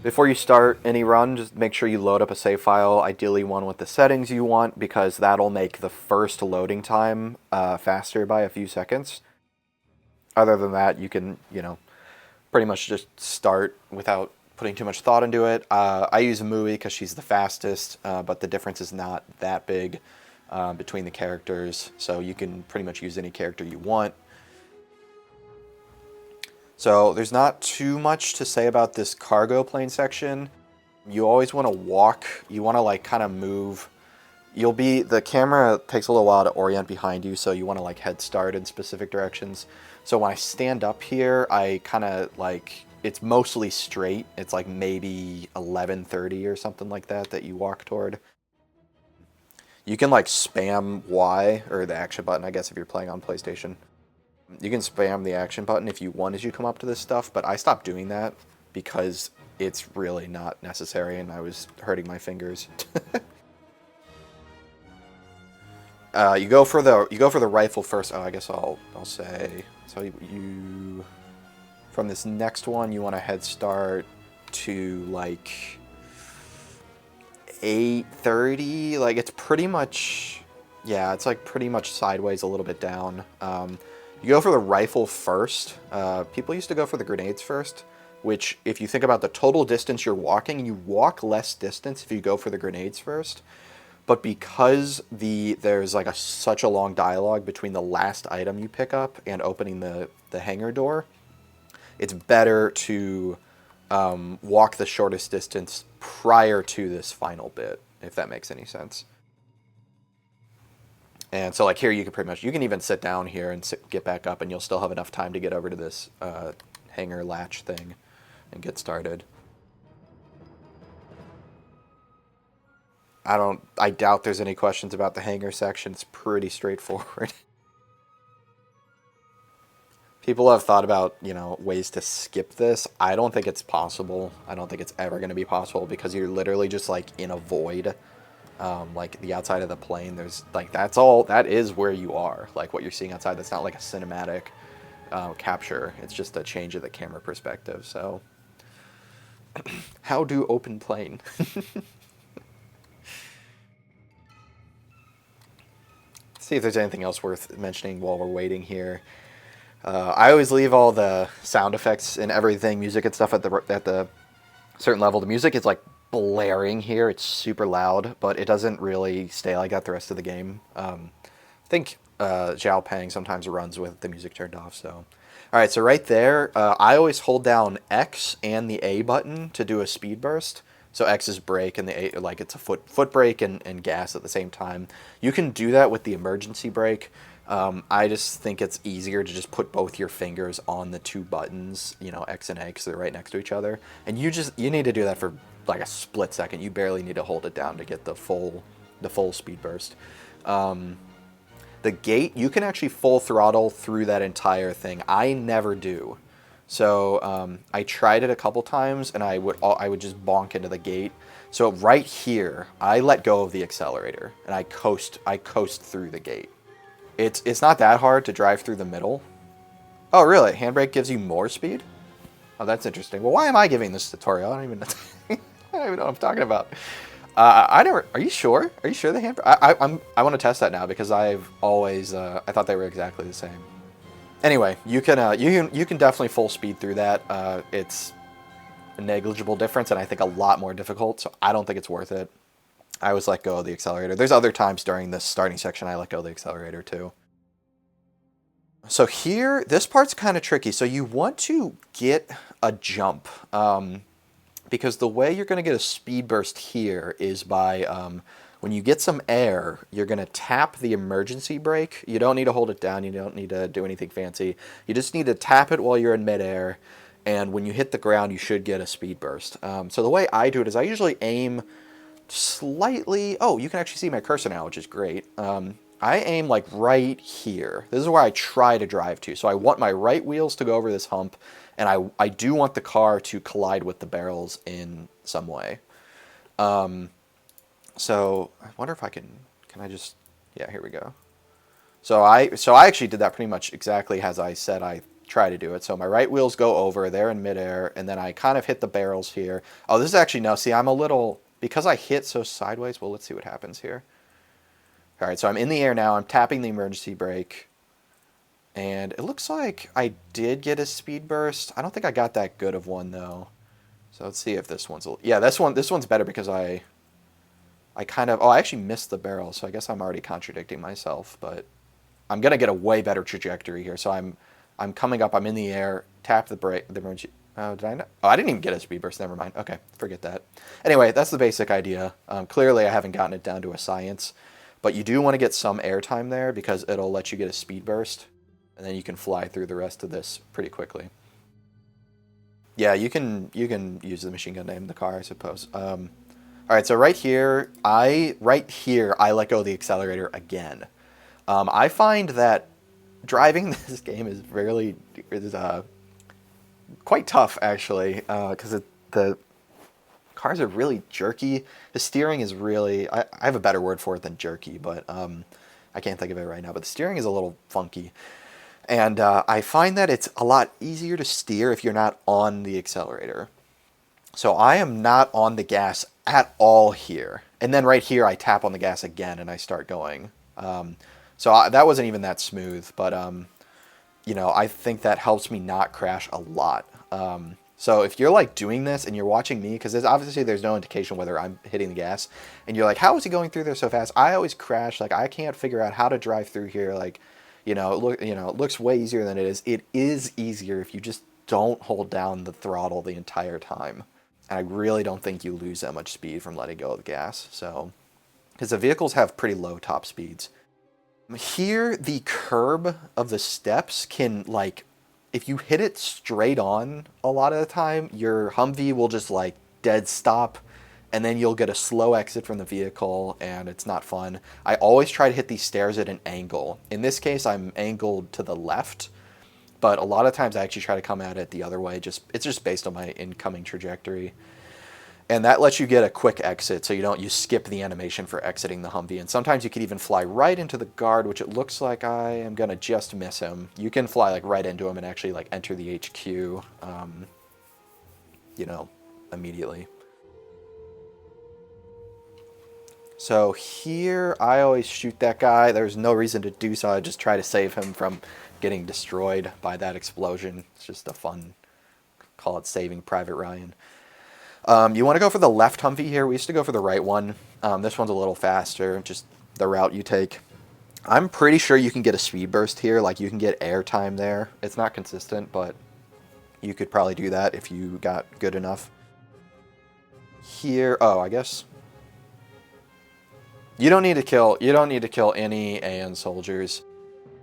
Before you start any run, just make sure you load up a save file, ideally one with the settings you want, because that'll make the first loading time faster by a few seconds. Other than that, you can, pretty much just start without putting too much thought into it. I use a movie because she's the fastest, but the difference is not that big between the characters, so you can pretty much use any character you want. So there's not too much to say about this cargo plane section. You always want to walk. You want to like kind of move. The camera takes a little while to orient behind you, so you want to like head start in specific directions. So when I stand up here, I kind of like, it's mostly straight. It's like maybe 11:30 or something like that you walk toward. You can like spam Y, or the action button, I guess, if you're playing on PlayStation. You can spam the action button if you want as you come up to this stuff, but I stopped doing that because it's really not necessary and I was hurting my fingers. You go for the rifle first. Oh, I guess I'll say so. You from this next one, you want to head start to like 8:30. Like it's pretty much, yeah, it's like pretty much sideways a little bit down. You go for the rifle first. People used to go for the grenades first, which if you think about the total distance you're walking, you walk less distance if you go for the grenades first. But because there's like such a long dialogue between the last item you pick up and opening the hangar door, it's better to walk the shortest distance prior to this final bit, if that makes any sense. And so like here you can even sit down here and get back up and you'll still have enough time to get over to this hanger latch thing and get started. I doubt there's any questions about the hanger section. It's pretty straightforward. People have thought about, ways to skip this. I don't think it's possible. I don't think it's ever going to be possible because you're literally just like in a void. Like the outside of the plane, there's like that is where you are. Like what you're seeing outside, that's not like a cinematic capture. It's just a change of the camera perspective. So, how do open plane? See if there's anything else worth mentioning while we're waiting here. I always leave all the sound effects and everything, music and stuff at the certain level. The music is like blaring here. It's super loud, but it doesn't really stay like that the rest of the game. I think Zhao Pang sometimes runs with the music turned off. So, all right. So right there, I always hold down X and the A button to do a speed burst. So X is brake and the A, like it's a foot brake and gas at the same time. You can do that with the emergency brake. I just think it's easier to just put both your fingers on the two buttons, X and A, because they're right next to each other. And you need to do that for like a split second. You barely need to hold it down to get the full speed burst. The gate, you can actually full throttle through that entire thing. I never do. So I tried it a couple times and I would just bonk into the gate. So right here, I let go of the accelerator and I coast through the gate. It's not that hard to drive through the middle. Oh, really? Handbrake gives you more speed? Oh, that's interesting. Well, why am I giving this tutorial? I don't even know, I don't even know what I'm talking about. Are you sure? Are you sure the handbrake? I want to test that now because I've always I thought they were exactly the same. Anyway, you can definitely full speed through that. It's a negligible difference, and I think a lot more difficult. So I don't think it's worth it. I always let go of the accelerator. There's other times during this starting section I let go of the accelerator too. So here, this part's kind of tricky. So you want to get a jump because the way you're going to get a speed burst here is by when you get some air, you're going to tap the emergency brake. You don't need to hold it down. You don't need to do anything fancy. You just need to tap it while you're in midair. And when you hit the ground, you should get a speed burst. So the way I do it is I usually aim slightly. Oh, you can actually see my cursor now, which is great. I aim like right here. This is where I try to drive to. So I want my right wheels to go over this hump, and I do want the car to collide with the barrels in some way. So I wonder if I can I yeah, here we go. So I actually did that pretty much exactly as I said I try to do it. So my right wheels go over, they're in midair, and then I kind of hit the barrels here. Oh, this is actually, no, see, I'm a little, because I hit so sideways, well, let's see what happens here. All right, so I'm in the air now, I'm tapping the emergency brake, and it looks like I did get a speed burst. I don't think I got that good of one, though. So let's see if this one's, yeah, this one's better because I kind of, oh, I actually missed the barrel, so I guess I'm already contradicting myself, but I'm going to get a way better trajectory here. So I'm coming up, I'm in the air, tap the brake, the emergency, oh, did I not? Oh, I didn't even get a speed burst, never mind. Okay, forget that. Anyway, that's the basic idea. Clearly, I haven't gotten it down to a science, but you do want to get some airtime there because it'll let you get a speed burst, and then you can fly through the rest of this pretty quickly. Yeah, you can use the machine gun to aim the car, I suppose. All right, so right here, I let go of the accelerator again. I find that driving this game is quite tough, actually, because the cars are really jerky. The steering is really, I have a better word for it than jerky, but I can't think of it right now. But the steering is a little funky. And I find that it's a lot easier to steer if you're not on the accelerator. So I am not on the gas at all here. And then right here, I tap on the gas again and I start going. That wasn't even that smooth, but you know, I think that helps me not crash a lot. So if you're like doing this and you're watching me, because there's no indication whether I'm hitting the gas, and you're like, how is he going through there so fast? I always crash. Like, I can't figure out how to drive through here. Like, it looks way easier than it is. It is easier if you just don't hold down the throttle the entire time. And I really don't think you lose that much speed from letting go of the gas. So, because the vehicles have pretty low top speeds. Here, the curb of the steps can, like, if you hit it straight on a lot of the time, your Humvee will just, like, dead stop, and then you'll get a slow exit from the vehicle, and it's not fun. I always try to hit these stairs at an angle. In this case, I'm angled to the left, but a lot of times I actually try to come at it the other way. It's just based on my incoming trajectory. And that lets you get a quick exit, so you skip the animation for exiting the Humvee. And sometimes you can even fly right into the guard, which it looks like I am going to just miss him. You can fly like right into him and actually like enter the HQ, immediately. So here, I always shoot that guy. There's no reason to do so. I just try to save him from getting destroyed by that explosion. It's just a fun, call it Saving Private Ryan. You want to go for the left Humvee here. We used to go for the right one. This one's a little faster, just the route you take. I'm pretty sure you can get a speed burst here. Like, you can get air time there. It's not consistent, but you could probably do that if you got good enough. Here, I guess you don't need to kill any AN soldiers.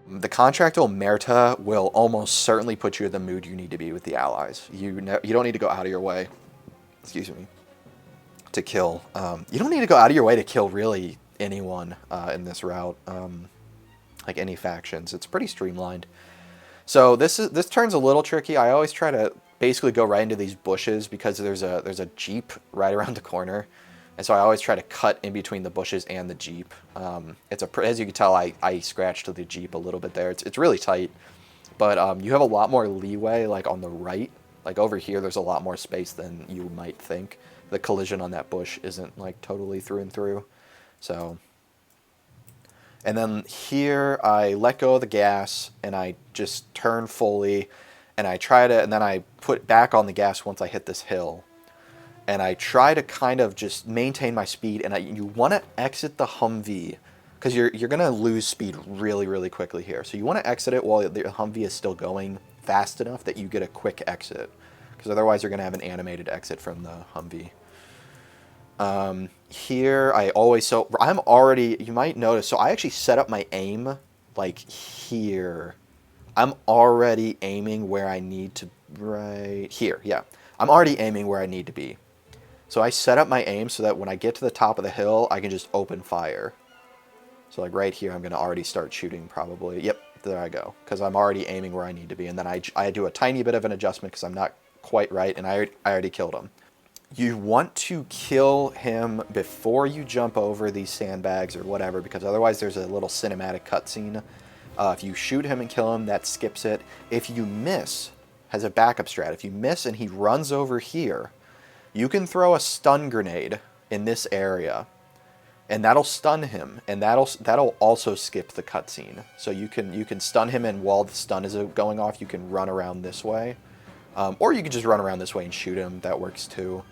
The Contractile Merta will almost certainly put you in the mood you need to be with the Allies. You don't need to go out of your way. Excuse me, to kill. You don't need to go out of your way to kill really anyone in this route, like any factions. It's pretty streamlined. So this turn's a little tricky. I always try to basically go right into these bushes because there's a Jeep right around the corner, and so I always try to cut in between the bushes and the Jeep. As you can tell, I scratched the Jeep a little bit there. It's really tight, but you have a lot more leeway like on the right. Like over here, there's a lot more space than you might think. The collision on that bush isn't like totally through and through. So, and then here I let go of the gas and I just turn fully, and then I put back on the gas once I hit this hill. And I try to kind of just maintain my speed, and you want to exit the Humvee because you're going to lose speed really, really quickly here. So you want to exit it while the Humvee is still going fast enough that you get a quick exit, because otherwise you're going to have an animated exit from the Humvee. Here I'm already, you might notice, so I actually set up my aim like here. I'm already aiming where I need to, right here, yeah. I'm already aiming where I need to be. So I set up my aim so that when I get to the top of the hill, I can just open fire. So like right here, I'm going to already start shooting probably. Yep, there I go. Because I'm already aiming where I need to be. And then I do a tiny bit of an adjustment because I'm not quite right, and I already killed him. You want to kill him before you jump over these sandbags or whatever, because otherwise there's a little cinematic cutscene If you shoot him and kill him, that skips it. If you miss, has a backup strat. If you miss and he runs over here, you can throw a stun grenade in this area, and that'll stun him, and that'll also skip the cutscene. So you can stun him, and while the stun is going off, you can run around this way, or you can just run around this way and shoot him. That works too.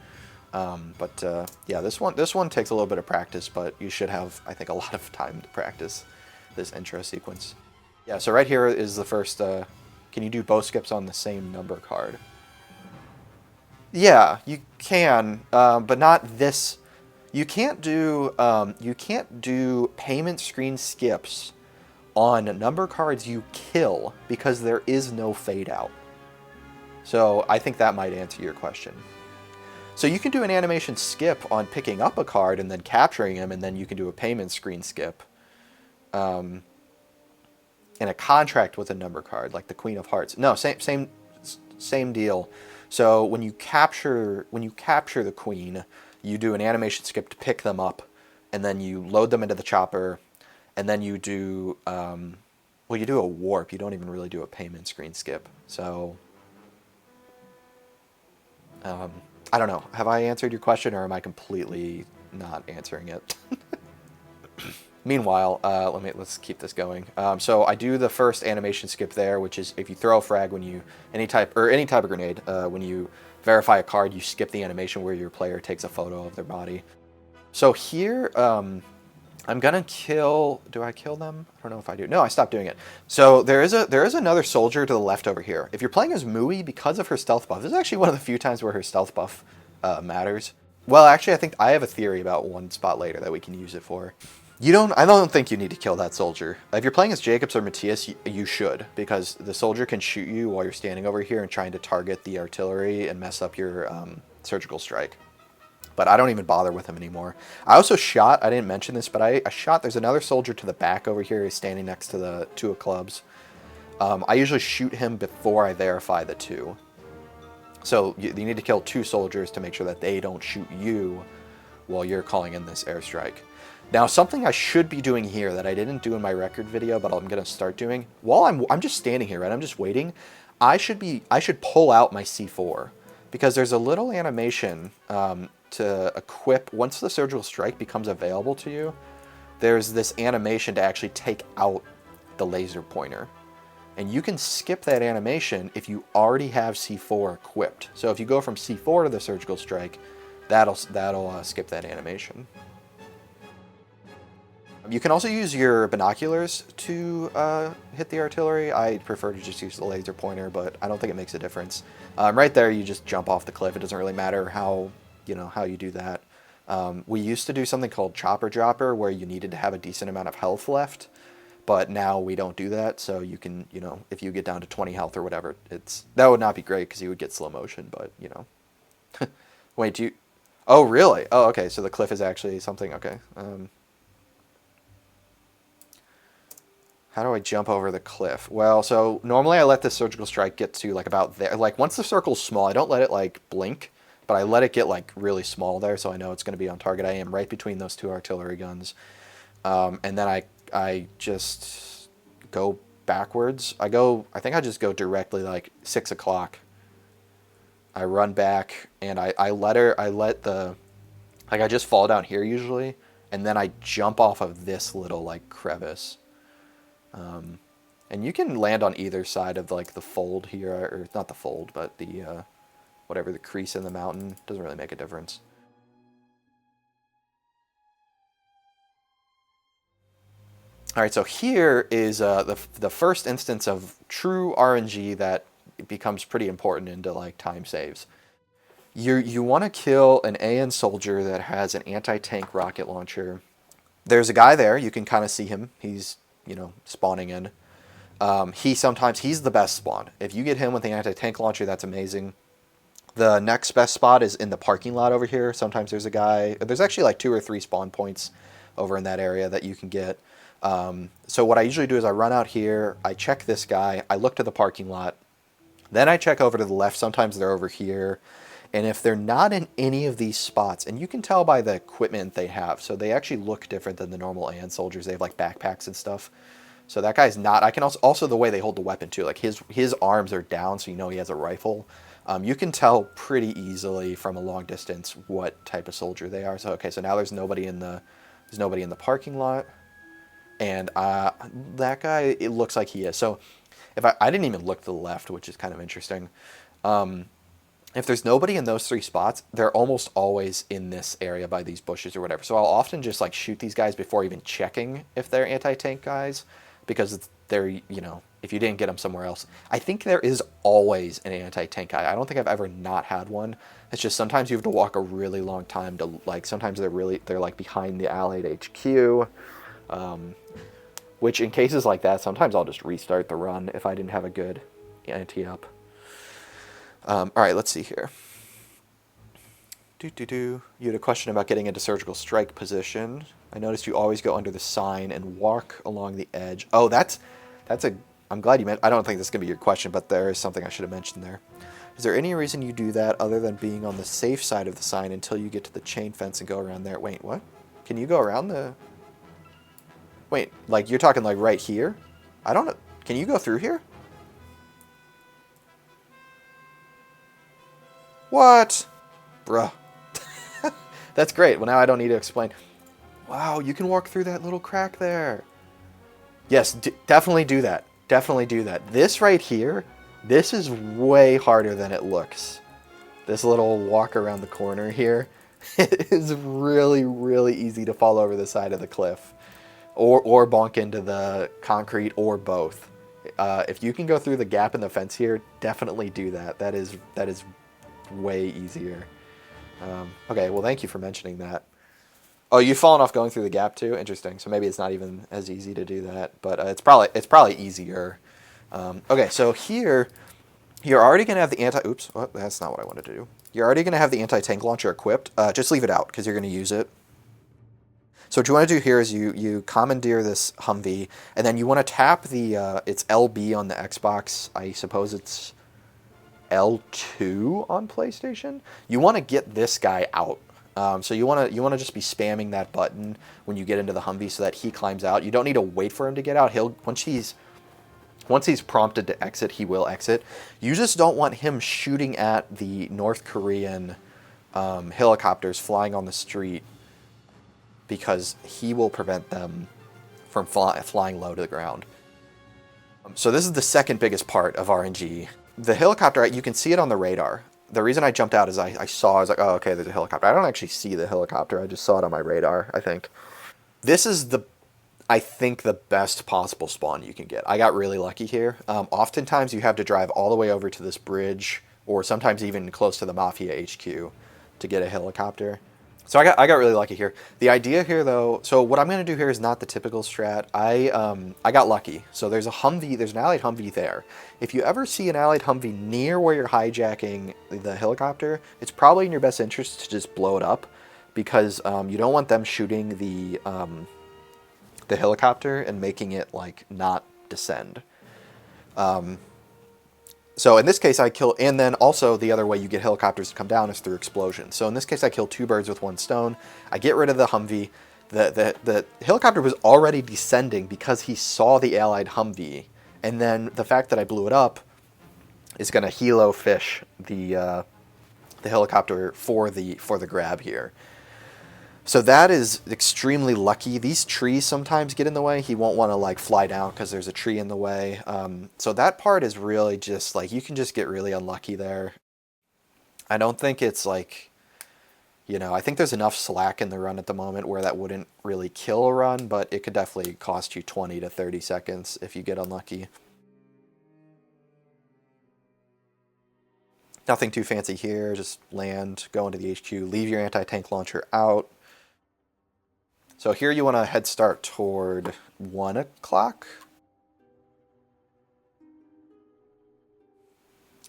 Yeah, this one takes a little bit of practice, but you should have, I think, a lot of time to practice this intro sequence. Yeah, so right here is the first. Can you do both skips on the same number card? Yeah, you can, but not this. You can't do payment screen skips on number cards you kill because there is no fade out. So I think that might answer your question. So you can do an animation skip on picking up a card and then capturing him, and then you can do a payment screen skip. In a contract with a number card, like the Queen of Hearts. No, same deal. So when you capture the Queen, you do an animation skip to pick them up, and then you load them into the chopper, and then you do well, you do a warp. You don't even really do a payment screen skip. So I don't know. Have I answered your question, or am I completely not answering it? Meanwhile, let's keep this going. So I do the first animation skip there, which is if you throw a frag when you any type of grenade, when you verify a card, you skip the animation where your player takes a photo of their body. So here, I'm gonna kill. Do I kill them? I don't know if I do. No, I stopped doing it. So there is another soldier to the left over here. If you're playing as Mui, because of her stealth buff, this is actually one of the few times where her stealth buff matters. Well, actually, I think I have a theory about one spot later that we can use it for. I don't think you need to kill that soldier. If you're playing as Jacobs or Matthias, you should, because the soldier can shoot you while you're standing over here and trying to target the artillery and mess up your surgical strike. But I don't even bother with him anymore. I also shot, I didn't mention this, but I shot, there's another soldier to the back over here. He's standing next to the two of clubs. I usually shoot him before I verify the two. So you need to kill two soldiers to make sure that they don't shoot you while you're calling in this airstrike. Now, something I should be doing here that I didn't do in my record video, but I'm going to start doing, while I'm just standing here, right? I'm just waiting. I should pull out my C4, because there's a little animation to equip. Once the surgical strike becomes available to you, there's this animation to actually take out the laser pointer. And you can skip that animation if you already have C4 equipped. So if you go from C4 to the surgical strike, that'll skip that animation. You can also use your binoculars to hit the artillery. I prefer to just use the laser pointer, but I don't think it makes a difference. Right there, you just jump off the cliff. It doesn't really matter how you do that. We used to do something called chopper dropper, where you needed to have a decent amount of health left, but now we don't do that. So you can, if you get down to 20 health or whatever, that would not be great because you would get slow motion. But wait, Oh, really? Oh, okay. So the cliff is actually something. Okay. How do I jump over the cliff? Well, so normally I let the surgical strike get to like about there. Like once the circle's small, I don't let it like blink, but I let it get like really small there, so I know it's going to be on target. I am right between those two artillery guns, and then I just go backwards. I think I just go directly like 6 o'clock. I run back and I just fall down here usually, and then I jump off of this little like crevice. And you can land on either side of like the fold here, or not the fold, but the whatever, the crease in the mountain. Doesn't really make a difference. All right, so here is the first instance of true RNG that becomes pretty important into like time saves. You want to kill an AN soldier that has an anti-tank rocket launcher. There's a guy there. You can kind of see him. He's spawning in. He's the best spawn. If you get him with the anti-tank launcher, that's amazing. The next best spot is in the parking lot over here. Sometimes there's a guy. There's actually like 2 or 3 spawn points over in that area that you can get. So what I usually do is I run out here, I check this guy, I look to the parking lot, then I check over to the left. Sometimes they're over here. And if they're not in any of these spots, and you can tell by the equipment they have, so they actually look different than the normal AN soldiers. They have like backpacks and stuff. So that guy's not. I can also the way they hold the weapon too. Like his arms are down, so you know he has a rifle. You can tell pretty easily from a long distance what type of soldier they are. So okay, so now there's nobody in the parking lot, and that guy, it looks like he is. So if I didn't even look to the left, which is kind of interesting. If there's nobody in those 3 spots, they're almost always in this area by these bushes or whatever. So I'll often just like shoot these guys before even checking if they're anti-tank guys, because they're, you know, if you didn't get them somewhere else. I think there is always an anti-tank guy. I don't think I've ever not had one. It's just sometimes you have to walk a really long time to, like, sometimes they're like behind the Allied HQ, which in cases like that, sometimes I'll just restart the run if I didn't have a good anti-up. All right, let's see here. You had a question about getting into surgical strike position. I noticed you always go under the sign and walk along the edge. Oh, I'm glad you meant, I don't think this is going to be your question, but there is something I should have mentioned there. Is there any reason you do that other than being on the safe side of the sign until you get to the chain fence and go around there? Wait, what? Can you go around the... Wait, like you're talking like right here? I don't know. Can you go through here? What? Bruh. That's great. Well, now I don't need to explain. Wow, you can walk through that little crack there. Yes, definitely do that. Definitely do that. This right here, this is way harder than it looks. This little walk around the corner here, it is really, really easy to fall over the side of the cliff. Or bonk into the concrete, or both. If you can go through the gap in the fence here, definitely do that. That is way easier. Okay, well, thank you for mentioning that. Oh, you've fallen off going through the gap too? Interesting. So maybe it's not even as easy to do that, but it's probably easier. Okay, so here you're already gonna have the oops, oh, that's not what I wanted to do. You're already gonna have the anti-tank launcher equipped. Just leave it out because you're gonna use it. So what you want to do here is you commandeer this Humvee, and then you want to tap the it's LB on the Xbox. I suppose it's L2 on PlayStation. You want to get this guy out. So you want to just be spamming that button when you get into the Humvee so that he climbs out. You don't need to wait for him to get out. Once he's prompted to exit, he will exit. You just don't want him shooting at the North Korean helicopters flying on the street, because he will prevent them from flying low to the ground. So this is the second biggest part of RNG. The helicopter, you can see it on the radar. The reason I jumped out is I was like, oh, okay, there's a helicopter. I don't actually see the helicopter. I just saw it on my radar, I think. This is I think the best possible spawn you can get. I got really lucky here. Oftentimes you have to drive all the way over to this bridge, or sometimes even close to the Mafia HQ to get a helicopter. So I got really lucky here. The idea here, though, so what I'm going to do here is not the typical strat. I got lucky. So there's an Allied Humvee there. If you ever see an Allied Humvee near where you're hijacking the helicopter, it's probably in your best interest to just blow it up, because you don't want them shooting the helicopter and making it like not descend. So in this case, I kill, and then also the other way you get helicopters to come down is through explosions. So in this case, I kill 2 birds with 1 stone. I get rid of the Humvee. The helicopter was already descending because he saw the Allied Humvee, and then the fact that I blew it up is going to helo fish the helicopter for the grab here. So that is extremely lucky. These trees sometimes get in the way. He won't want to like fly down because there's a tree in the way. So that part is really just like, you can just get really unlucky there. I don't think it's like, you know, I think there's enough slack in the run at the moment where that wouldn't really kill a run, but it could definitely cost you 20 to 30 seconds if you get unlucky. Nothing too fancy here. Just land, go into the HQ, leave your anti-tank launcher out. So here you want to head start toward 1 o'clock.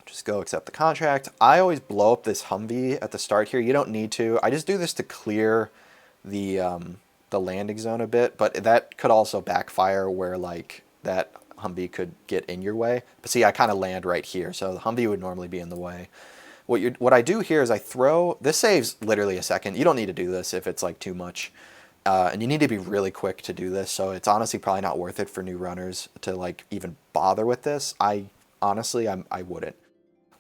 Just go accept the contract. I always blow up this Humvee at the start here. You don't need to. I just do this to clear the landing zone a bit, but that could also backfire where like that Humvee could get in your way. But see, I kind of land right here, so the Humvee would normally be in the way. What I do here is I throw, this saves literally a second. You don't need to do this if it's like too much. And you need to be really quick to do this, so it's honestly probably not worth it for new runners to like even bother with this. I wouldn't.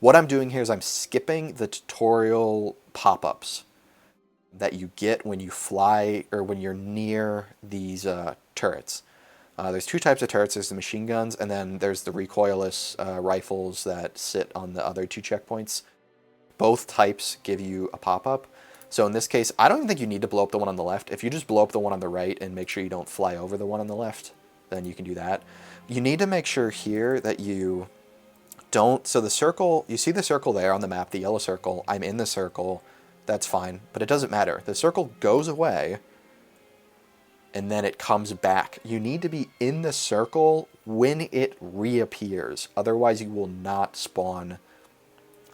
What I'm doing here is I'm skipping the tutorial pop-ups that you get when you fly or when you're near these turrets. There's two types of turrets. There's the machine guns, and then there's the recoilless rifles that sit on the other two checkpoints. Both types give you a pop-up. So in this case, I don't even think you need to blow up the one on the left. If you just blow up the one on the right and make sure you don't fly over the one on the left, then you can do that. You need to make sure here that you don't, so the circle, you see the circle there on the map, the yellow circle, I'm in the circle, that's fine, but it doesn't matter. The circle goes away, and then it comes back. You need to be in the circle when it reappears, otherwise you will not spawn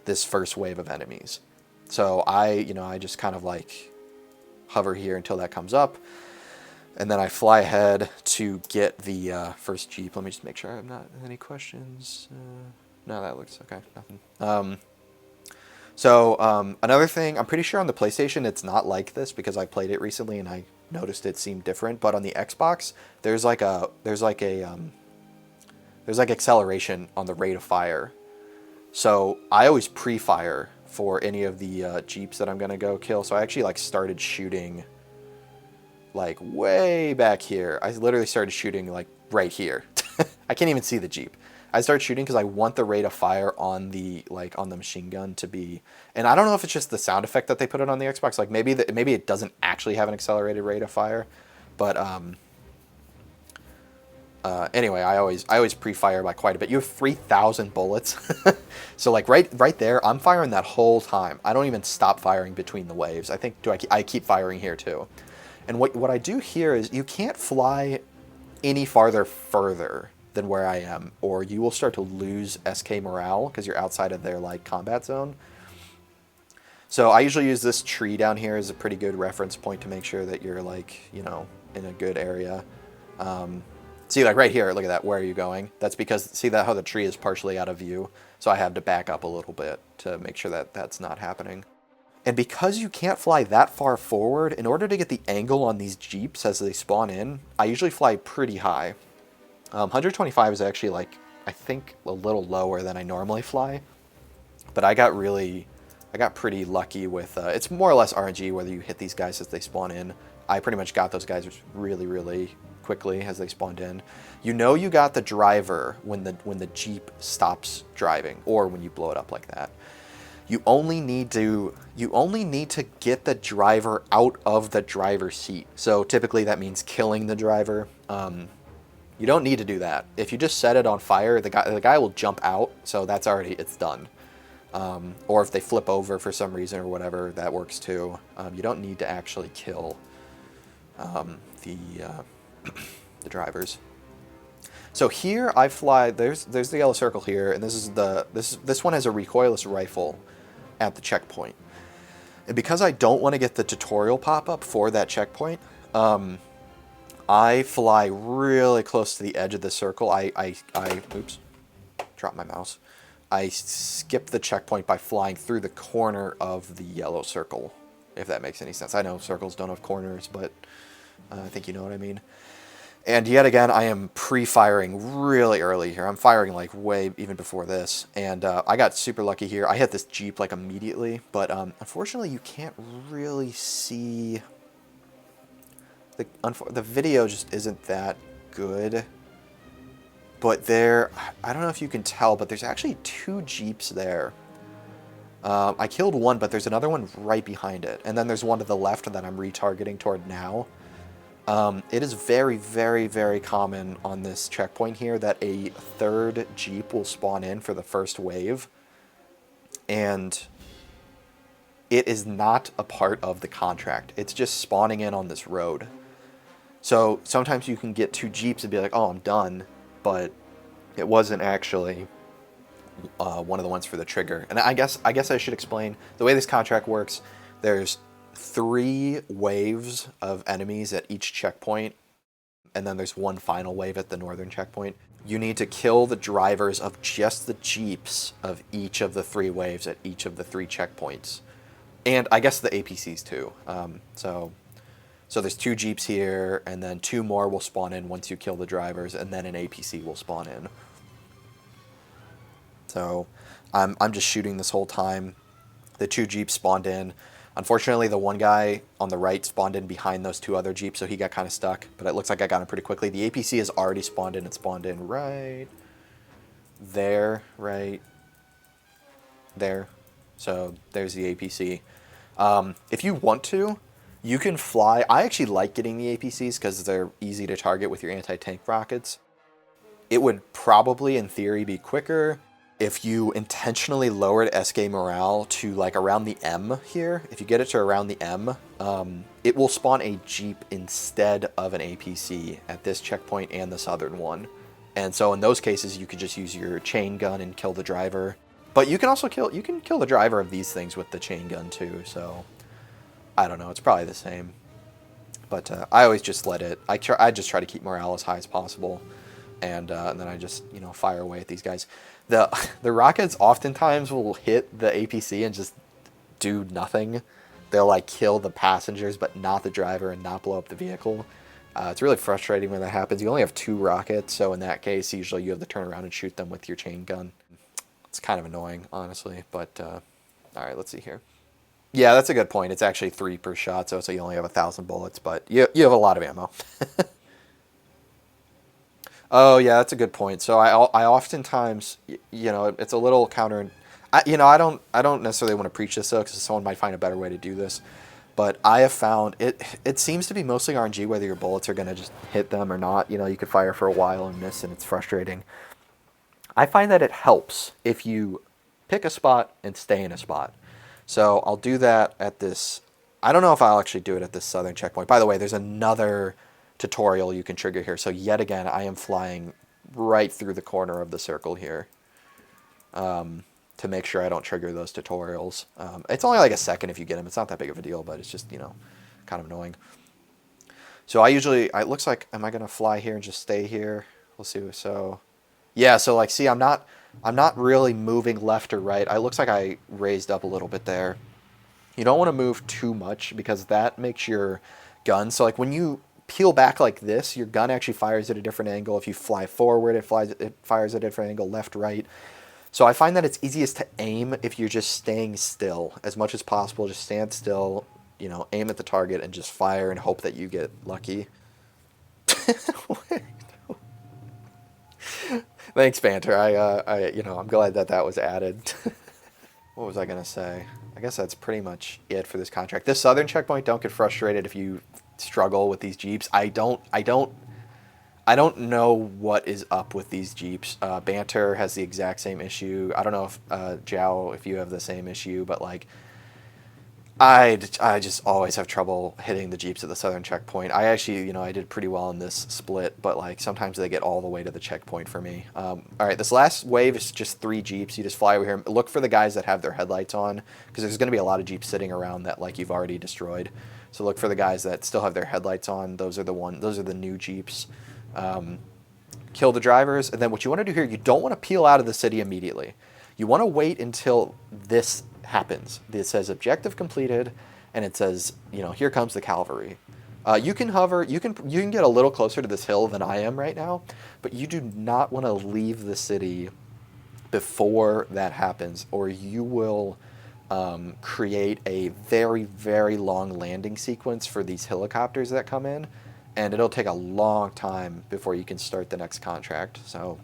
this first wave of enemies. So I just kind of like hover here until that comes up, and then I fly ahead to get the first Jeep. Let me just make sure I have not any questions. No, that looks okay. Nothing. Another thing, I'm pretty sure on the PlayStation it's not like this because I played it recently and I noticed it seemed different. But on the Xbox, there's acceleration on the rate of fire. So I always pre-fire for any of the Jeeps that I'm gonna go kill. So I actually like started shooting like way back here. I literally started shooting like right here. I can't even see the Jeep. I start shooting because I want the rate of fire on the machine gun to be, and I don't know if it's just the sound effect that they put it on the Xbox. Like maybe it doesn't actually have an accelerated rate of fire, but anyway, I always pre-fire by quite a bit. You have 3,000 bullets, so like right there, I'm firing that whole time. I don't even stop firing between the waves. I keep firing here too, and what I do here is you can't fly any further than where I am, or you will start to lose SK morale because you're outside of their like combat zone. So I usually use this tree down here as a pretty good reference point to make sure that you're like, in a good area. See, like right here, look at that, where are you going? That's because, see that how the tree is partially out of view? So I have to back up a little bit to make sure that that's not happening. And because you can't fly that far forward, in order to get the angle on these Jeeps as they spawn in, I usually fly pretty high. 125 is actually like, I think a little lower than I normally fly, but I got pretty lucky with, it's more or less RNG whether you hit these guys as they spawn in. I pretty much got those guys really, really quickly as they spawned in. You got the driver when the Jeep stops driving, or when you blow it up like that. You only need to get the driver out of the driver's seat. So typically that means killing the driver. You don't need to do that. If you just set it on fire, the guy will jump out, so it's done. Or if they flip over for some reason or whatever, that works too. You don't need to actually kill the drivers. So here I fly. There's the yellow circle here, and this one has a recoilless rifle at the checkpoint. And because I don't want to get the tutorial pop-up for that checkpoint, I fly really close to the edge of the circle. Oops, dropped my mouse. I skip the checkpoint by flying through the corner of the yellow circle, if that makes any sense. I know circles don't have corners, but I think you know what I mean. And yet again, I am pre-firing really early here. I'm firing like way even before this. And I got super lucky here. I hit this Jeep like immediately, but unfortunately you can't really see. The video just isn't that good. But I don't know if you can tell, but there's actually two Jeeps there. I killed one, but there's another one right behind it. And then there's one to the left that I'm retargeting toward now. It is very, very, very common on this checkpoint here that a third Jeep will spawn in for the first wave. And it is not a part of the contract. It's just spawning in on this road. So sometimes you can get two Jeeps and be like, oh, I'm done. But it wasn't actually one of the ones for the trigger. And I guess I should explain the way this contract works. There's 3 waves of enemies at each checkpoint, and then there's one final wave at the northern checkpoint. You need to kill the drivers of just the Jeeps of each of the 3 waves at each of the 3 checkpoints. And I guess the APCs too. So So there's 2 Jeeps here, and then 2 more will spawn in once you kill the drivers, and then an APC will spawn in. So I'm just shooting this whole time. The 2 Jeeps spawned in. Unfortunately, the one guy on the right spawned in behind those 2 other Jeeps, so he got kind of stuck. But it looks like I got him pretty quickly. The APC has already spawned in. It spawned in right there, right there. So there's the APC. If you want to, you can fly. I actually like getting the APCs because they're easy to target with your anti-tank rockets. It would probably, in theory, be quicker if you intentionally lowered SK morale to like around the M here. If you get it to around the M, it will spawn a Jeep instead of an APC at this checkpoint and the southern one. And so in those cases, you could just use your chain gun and kill the driver. But you can also kill the driver of these things with the chain gun too. So I don't know, it's probably the same. But I always just let it. I just try to keep morale as high as possible, and then I just fire away at these guys. The rockets oftentimes will hit the APC and just do nothing. They'll like kill the passengers, but not the driver, and not blow up the vehicle. It's really frustrating when that happens. You only have 2 rockets, so in that case, usually you have to turn around and shoot them with your chain gun. It's kind of annoying, honestly, but all right, let's see here. Yeah, that's a good point. It's actually 3 per shot, so you only have 1,000 bullets, but you have a lot of ammo. Oh, yeah, that's a good point. So I oftentimes, it's a little counter. I don't necessarily want to preach this though, because someone might find a better way to do this. But I have found it seems to be mostly RNG whether your bullets are going to just hit them or not. You could fire for a while and miss, and it's frustrating. I find that it helps if you pick a spot and stay in a spot. So I'll do that at this. I don't know if I'll actually do it at this southern checkpoint. By the way, there's another tutorial you can trigger here. So yet again, I am flying right through the corner of the circle here to make sure I don't trigger those tutorials. It's only like a second if you get them. It's not that big of a deal, but it's just, kind of annoying. So it looks like, am I going to fly here and just stay here? We'll see. So yeah, so like, see, I'm not really moving left or right. It looks like I raised up a little bit there. You don't want to move too much because that makes your gun. So like when you peel back like this, your gun actually fires at a different angle. If you fly forward, it fires at a different angle, left, right. So I find that it's easiest to aim if you're just staying still as much as possible. Just stand still, aim at the target and just fire and hope that you get lucky. Thanks, Banter. I'm glad that was added. What was I gonna say? I guess that's pretty much it for this contract. This southern checkpoint, don't get frustrated if you struggle with these Jeeps. I don't know what is up with these Jeeps. Banter has the exact same issue. I don't know if Jow, if you have the same issue, but like I just always have trouble hitting the Jeeps at the southern checkpoint. I actually, I did pretty well in this split, but like sometimes they get all the way to the checkpoint for me. All right, this last wave is just 3 Jeeps. You just fly over here. Look for the guys that have their headlights on, because there's going to be a lot of Jeeps sitting around that like you've already destroyed. So look for the guys that still have their headlights on. Those are the new Jeeps. Kill the drivers, and then what you want to do here, you don't want to peel out of the city immediately. You want to wait until this happens. It says objective completed, and it says, here comes the cavalry. You can hover, you can get a little closer to this hill than I am right now, but you do not want to leave the city before that happens, or you will create a very, very long landing sequence for these helicopters that come in, and it'll take a long time before you can start the next contract. So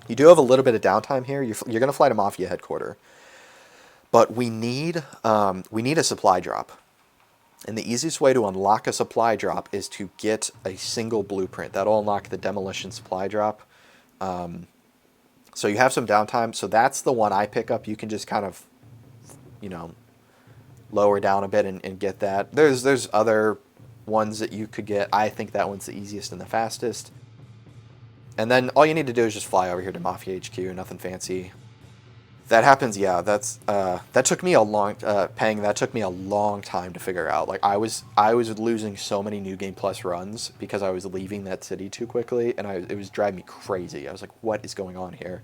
you do have a little bit of downtime here. You're going to fly to Mafia headquarters. But we need a supply drop. And the easiest way to unlock a supply drop is to get a single blueprint. That'll unlock the demolition supply drop. So you have some downtime. So that's the one I pick up. You can just kind of, lower down a bit and get that. There's other ones that you could get. I think that one's the easiest and the fastest. And then all you need to do is just fly over here to Mafia HQ. Nothing fancy. That happens, yeah. That took me a long that took me a long time to figure out. Like I was losing so many New Game Plus runs because I was leaving that city too quickly, and it was driving me crazy. I was like, what is going on here?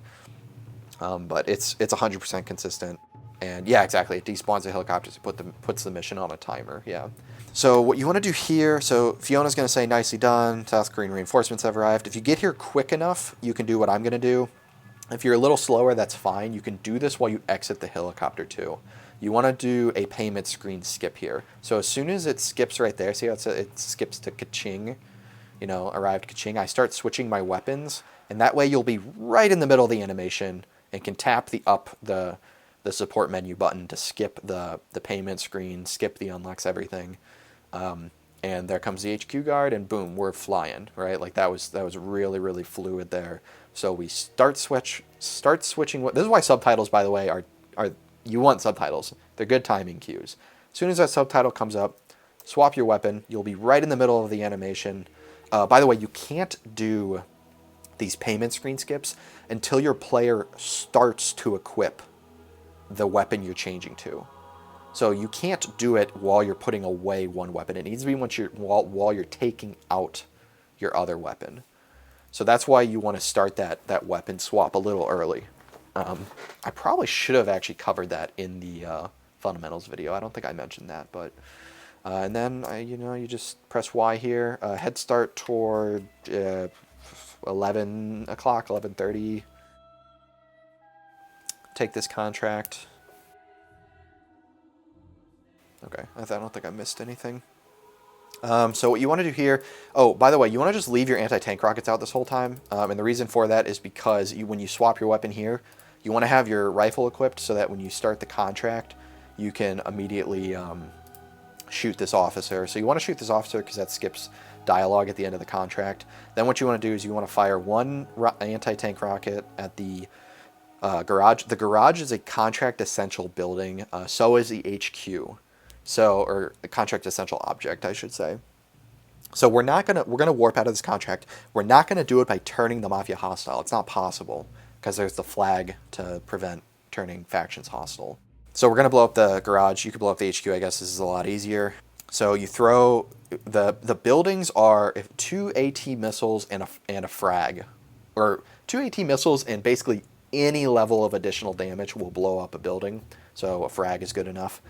But it's 100% consistent, And yeah, exactly. It despawns the helicopters. It puts the mission on a timer. Yeah. So what you want to do here, so Fiona's going to say, nicely done, South Korean reinforcements have arrived. If you get here quick enough, you can do what I'm going to do. If you're a little slower, that's fine. You can do this while you exit the helicopter too. You want to do a payment screen skip here. So as soon as it skips right there, see how it skips to Kaching, you know, arrived Kaching, I start switching my weapons, and that way you'll be right in the middle of the animation and can tap the support menu button to skip the payment screen, skip the unlocks everything. And there comes the HQ guard, and boom, we're flying, right? Like that was really, really fluid there. So we start switching. This is why subtitles, by the way, are you want subtitles. They're good timing cues. As soon as that subtitle comes up, swap your weapon. You'll be right in the middle of the animation. By the way, you can't do these payment screen skips until your player starts to equip the weapon you're changing to. So you can't do it while you're putting away one weapon. It needs to be while you're taking out your other weapon. So that's why you want to start that weapon swap a little early. I probably should have actually covered that in the fundamentals video. I don't think I mentioned that, but and then you just press Y here. Head start toward 11 o'clock, 11:30. Take this contract. Okay, I don't think I missed anything. So what you want to do here, oh, by the way, you want to just leave your anti-tank rockets out this whole time. And the reason for that is because when you swap your weapon here, you want to have your rifle equipped so that when you start the contract, you can immediately shoot this officer. So you want to shoot this officer because that skips dialogue at the end of the contract. Then what you want to do is you want to fire one anti-tank rocket at the garage. The garage is a contract essential building. So is the HQ. Or a contract essential object, I should say. So we're gonna warp out of this contract. We're not gonna do it by turning the Mafia hostile. It's not possible because there's the flag to prevent turning factions hostile. So we're gonna blow up the garage. You could blow up the HQ. I guess this is a lot easier. So you throw the buildings are 2 AT missiles and a frag, or 2 AT missiles and basically any level of additional damage will blow up a building. So a frag is good enough.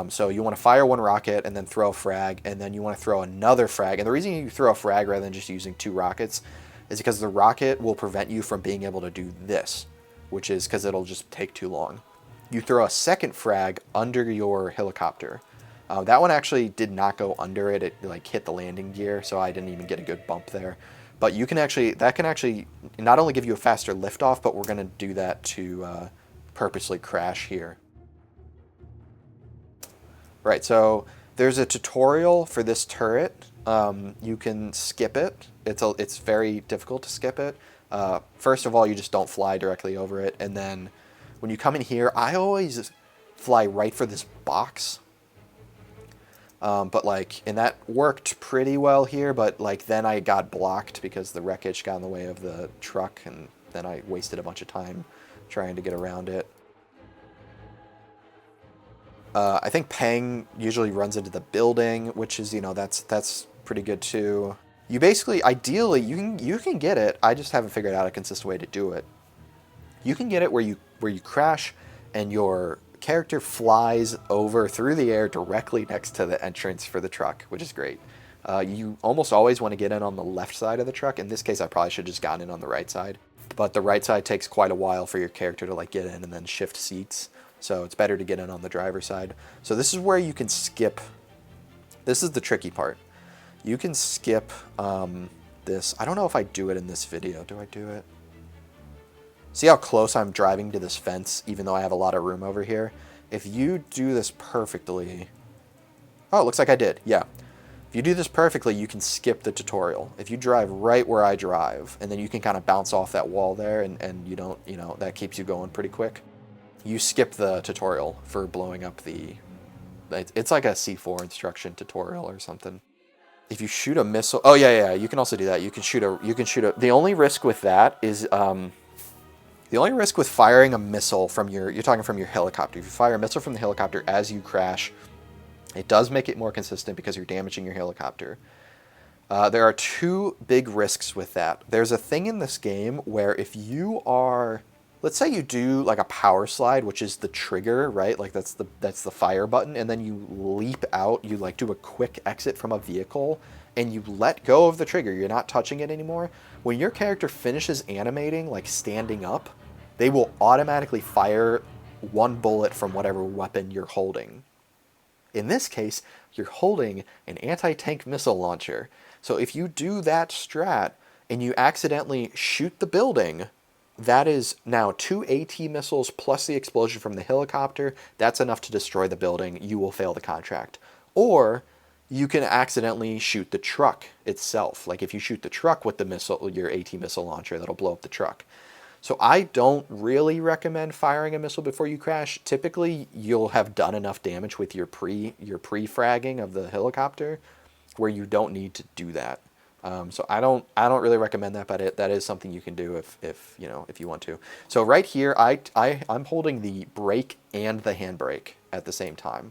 So you want to fire one rocket and then throw a frag, and then you want to throw another frag. And the reason you throw a frag rather than just using 2 rockets is because the rocket will prevent you from being able to do this, which is because it'll just take too long. You throw a second frag under your helicopter. That one actually did not go under it. It like hit the landing gear, so I didn't even get a good bump there. But that can actually not only give you a faster liftoff, but we're going to do that to purposely crash here. Right, so there's a tutorial for this turret. You can skip it. It's very difficult to skip it. First of all, you just don't fly directly over it, and then when you come in here, I always fly right for this box. And that worked pretty well here, but then I got blocked because the wreckage got in the way of the truck, and then I wasted a bunch of time trying to get around it. I think Peng usually runs into the building, which is, that's pretty good too. You basically, ideally, you can get it. I just haven't figured out a consistent way to do it. You can get it where you crash and your character flies over through the air directly next to the entrance for the truck, which is great. You almost always want to get in on the left side of the truck. In this case, I probably should have just gotten in on the right side. But the right side takes quite a while for your character to get in and then shift seats. So it's better to get in on the driver's side. So this is where you can skip. This is the tricky part. You can skip this. I don't know if I do it in this video. Do I do it? See how close I'm driving to this fence, even though I have a lot of room over here? If you do this perfectly... Oh, it looks like I did. Yeah. If you do this perfectly, you can skip the tutorial. If you drive right where I drive, and then you can kind of bounce off that wall there, and you don't, that keeps you going pretty quick. You skip the tutorial for blowing up the... It's like a C4 instruction tutorial or something. If you shoot a missile... Oh, yeah, you can also do that. You can shoot a... The only risk with that is... The only risk with firing a missile from you're talking from your helicopter. If you fire a missile from the helicopter as you crash, it does make it more consistent because you're damaging your helicopter. There are 2 big risks with that. There's a thing in this game where if you are let's say you do like a power slide, which is the trigger, right? Like that's the fire button, and then you leap out, you like do a quick exit from a vehicle, and you let go of the trigger. You're not touching it anymore. When your character finishes animating, like standing up, they will automatically fire one bullet from whatever weapon you're holding. In this case, you're holding an anti-tank missile launcher. So if you do that strat and you accidentally shoot the building, that is now 2 AT missiles plus the explosion from the helicopter. That's enough to destroy the building. You will fail the contract. Or you can accidentally shoot the truck itself. Like if you shoot the truck with the missile, your AT missile launcher, that'll blow up the truck. So I don't really recommend firing a missile before you crash. Typically, you'll have done enough damage with your pre-fragging of the helicopter where you don't need to do that. So I don't really recommend that, but that is something you can do if you want to. So right here, I'm holding the brake and the handbrake at the same time,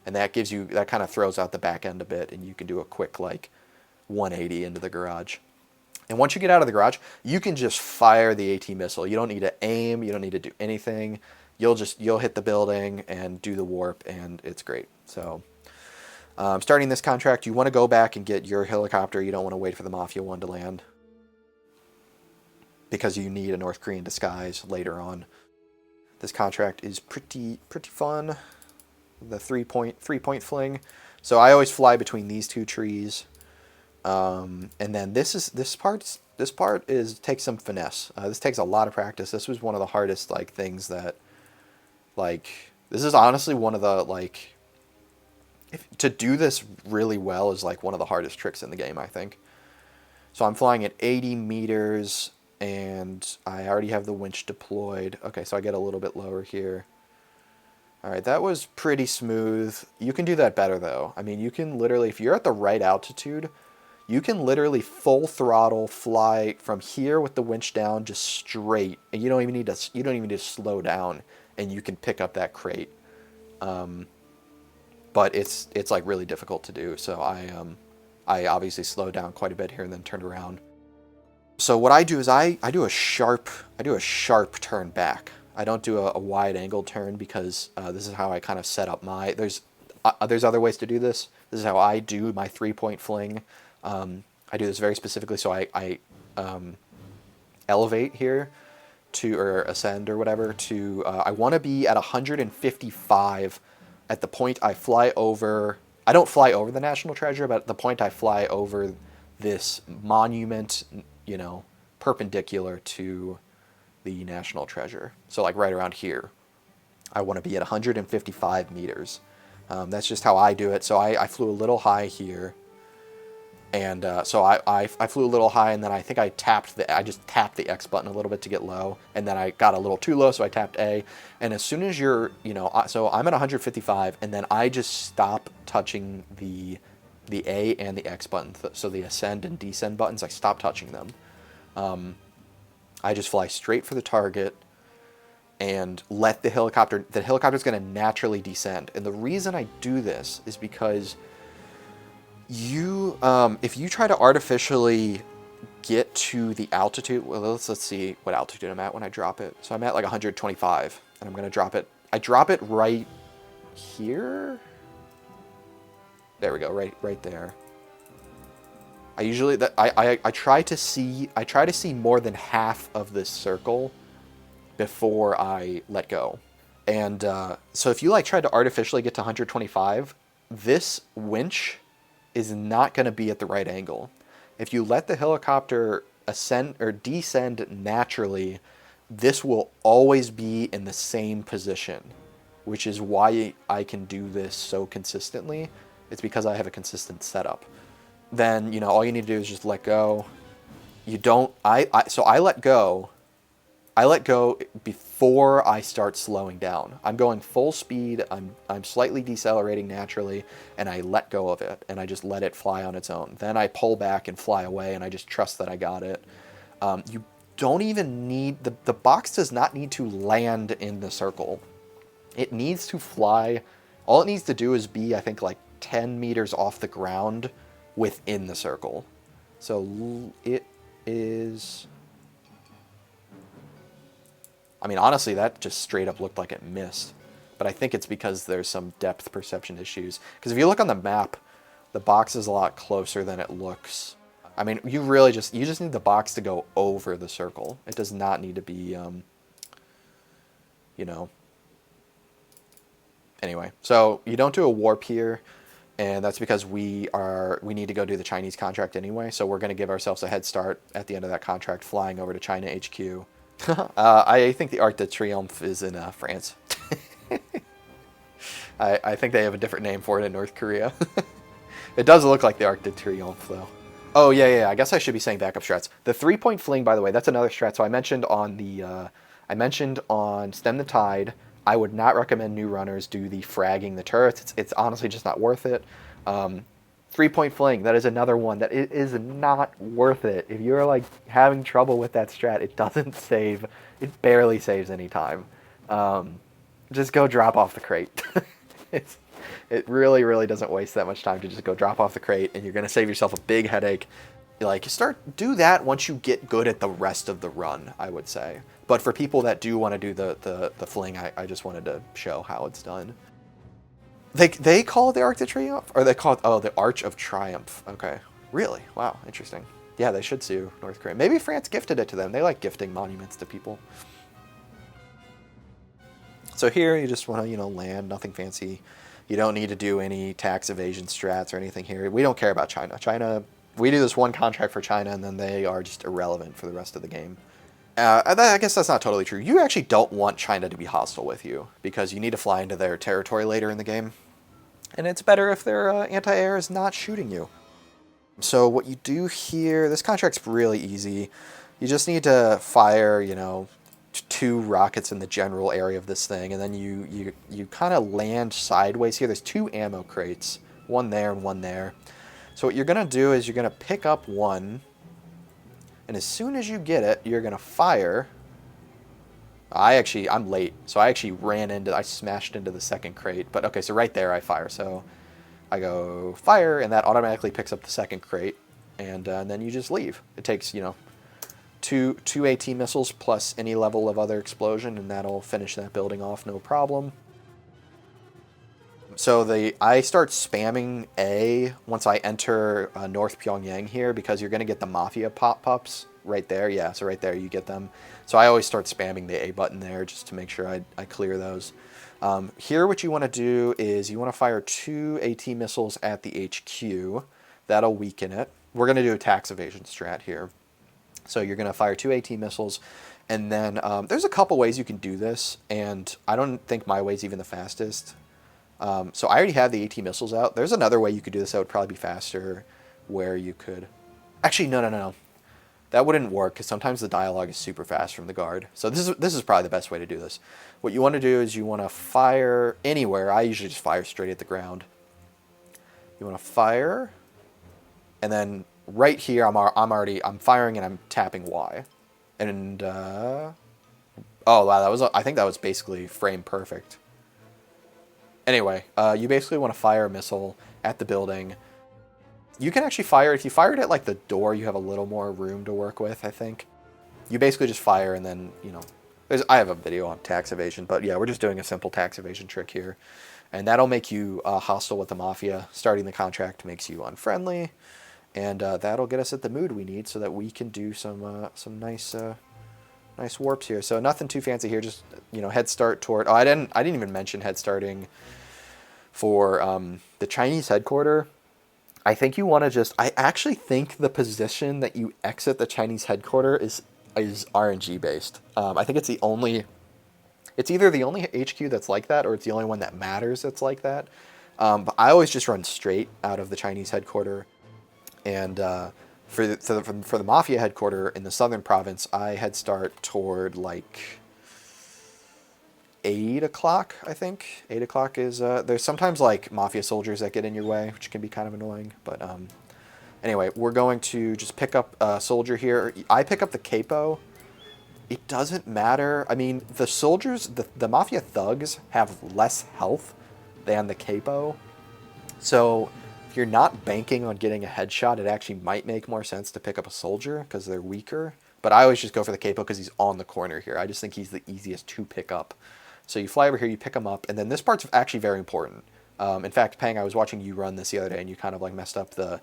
and that kind of throws out the back end a bit, and you can do a quick like 180 into the garage. And once you get out of the garage, you can just fire the AT missile. You don't need to aim. You don't need to do anything. You'll hit the building and do the warp, and it's great. So starting this contract, you want to go back and get your helicopter. You don't want to wait for the Mafia 1 to land because you need a North Korean disguise later on. This contract is pretty fun. The three-point fling. So I always fly between these two trees. And then this part takes some finesse. This takes a lot of practice. This was one of the hardest things that this is honestly one of the to do this really well is one of the hardest tricks in the game, I think. So I'm flying at 80 meters and I already have the winch deployed. Okay, so I get a little bit lower here. All right, that was pretty smooth. You can do that better though. I mean, you can literally, if you're at the right altitude, you can literally full throttle fly from here with the winch down just straight, and you don't even need to slow down, and you can pick up that crate. But it's really difficult to do. So I obviously slowed down quite a bit here and then turned around. So what I do is I do a sharp turn back. I don't do a wide angle turn because this is how I kind of set up my. There's other ways to do this. This is how I do my 3-point fling. I do this very specifically, so I elevate here or ascend or whatever to, I want to be at 155 at the point I fly over. I don't fly over the National Treasure, but at the point I fly over this monument, perpendicular to the National Treasure. So right around here, I want to be at 155 meters. That's just how I do it. So I flew a little high here. And so I flew a little high, and then I think I just tapped the X button a little bit to get low, and then I got a little too low, so I tapped A. And as soon as you're, so I'm at 155, and then I just stop touching the A and the X button. So the ascend and descend buttons, I stop touching them. I just fly straight for the target and let the helicopter's going to naturally descend. And the reason I do this is because if you try to artificially get to the altitude, well, let's see what altitude I'm at when I drop it. So I'm at 125, and I'm going to drop it. I drop it right here. There we go, right there. I try to see more than half of this circle before I let go. And so if you tried to artificially get to 125, this winch is not going to be at the right angle. If you let the helicopter ascend or descend naturally, this will always be in the same position, which is why I can do this so consistently. It's because I have a consistent setup. Then, all you need to do is just let go. So I let go. I let go before I start slowing down. I'm going full speed, I'm slightly decelerating naturally, and I let go of it, and I just let it fly on its own. Then I pull back and fly away, and I just trust that I got it. You don't even need, the box does not need to land in the circle. It needs to fly, all it needs to do is be, I think, 10 meters off the ground within the circle. So it is I mean, honestly, that just straight up looked like it missed. But I think it's because there's some depth perception issues. Because if you look on the map, the box is a lot closer than it looks. I mean, you just need the box to go over the circle. It does not need to be, you know. Anyway, so you don't do a warp here, and that's because we need to go do the Chinese contract anyway. So we're going to give ourselves a head start at the end of that contract, flying over to China HQ. I think the Arc de Triomphe is in France. I think they have a different name for it in North Korea. It does look like the Arc de Triomphe, though. Oh, yeah. I guess I should be saying backup strats. The 3-point fling, by the way, that's another strat. So I mentioned on Stem the Tide, I would not recommend new runners do the fragging the turrets. It's honestly just not worth it. 3-point fling, that is another one that it is not worth it. If you're like having trouble with that strat, it doesn't save. It barely saves any time. Just go drop off the crate. It really doesn't waste that much time to just go drop off the crate, and you're going to save yourself a big headache. Like, do that once you get good at the rest of the run, I would say. But for people that do want to do the fling, I just wanted to show how it's done. They call it the Arc de Triomphe? Or they call it, oh, the Arch of Triumph. Okay. Really? Wow, interesting. Yeah, they should sue North Korea. Maybe France gifted it to them. They like gifting monuments to people. So here you just want to, land, nothing fancy. You don't need to do any tax evasion strats or anything here. We don't care about China. We do this one contract for China, and then they are just irrelevant for the rest of the game. I guess that's not totally true. You actually don't want China to be hostile with you, because you need to fly into their territory later in the game. And it's better if their anti-air is not shooting you. So what you do here, this contract's really easy. You just need to fire, 2 rockets in the general area of this thing, and then you kind of land sideways here. There's 2 ammo crates, one there and one there. So what you're going to do is you're going to pick up one, and as soon as you get it, you're going to fire. I'm late, so I actually I smashed into the second crate. But okay, so right there I fire. So I go fire, and that automatically picks up the second crate, and then you just leave. It takes, two AT missiles plus any level of other explosion, and that'll finish that building off, no problem. So I start spamming A once I enter North Pyongyang here, because you're going to get the Mafia pop-ups right there. Yeah, so right there you get them. So I always start spamming the A button there just to make sure I clear those. Here what you want to do is you want to fire 2 AT missiles at the HQ. That'll weaken it. We're going to do a tax evasion strat here. So you're going to fire 2 AT missiles, and then there's a couple ways you can do this, and I don't think my way's even the fastest. So I already have the AT missiles out. There's another way you could do this that would probably be faster, where you could... Actually, no. That wouldn't work, because sometimes the dialogue is super fast from the guard. So this is probably the best way to do this. What you want to do is you want to fire anywhere. I usually just fire straight at the ground. You want to fire, and then right here I'm firing and I'm tapping Y. And oh wow, I think that was basically frame perfect. Anyway, you basically want to fire a missile at the building. You can actually fire, if you fire it at like the door, you have a little more room to work with, I think. You basically just fire, and then, I have a video on tax evasion, but yeah, we're just doing a simple tax evasion trick here. And that'll make you hostile with the Mafia. Starting the contract makes you unfriendly, and that'll get us at the mood we need so that we can do some nice warps here. So nothing too fancy here, just, head start toward... Oh, I didn't even mention head starting for the Chinese headquarters. I think you want to just... I actually think the position that you exit the Chinese headquarters is RNG based. I think it's the only... It's either the only HQ that's like that, or it's the only one that matters that's like that. But I always just run straight out of the Chinese headquarters. And for the Mafia headquarters in the southern province, I head start toward like 8 o'clock, I think. 8 o'clock is... there's sometimes like Mafia soldiers that get in your way, which can be kind of annoying. But anyway, we're going to just pick up a soldier here. I pick up the capo. It doesn't matter. I mean, the soldiers, the Mafia thugs have less health than the capo. So if you're not banking on getting a headshot, it actually might make more sense to pick up a soldier because they're weaker. But I always just go for the capo because he's on the corner here. I just think he's the easiest to pick up. So you fly over here, you pick him up, and then this part's actually very important. In fact, Pang, I was watching you run this the other day, and you kind of like messed up the,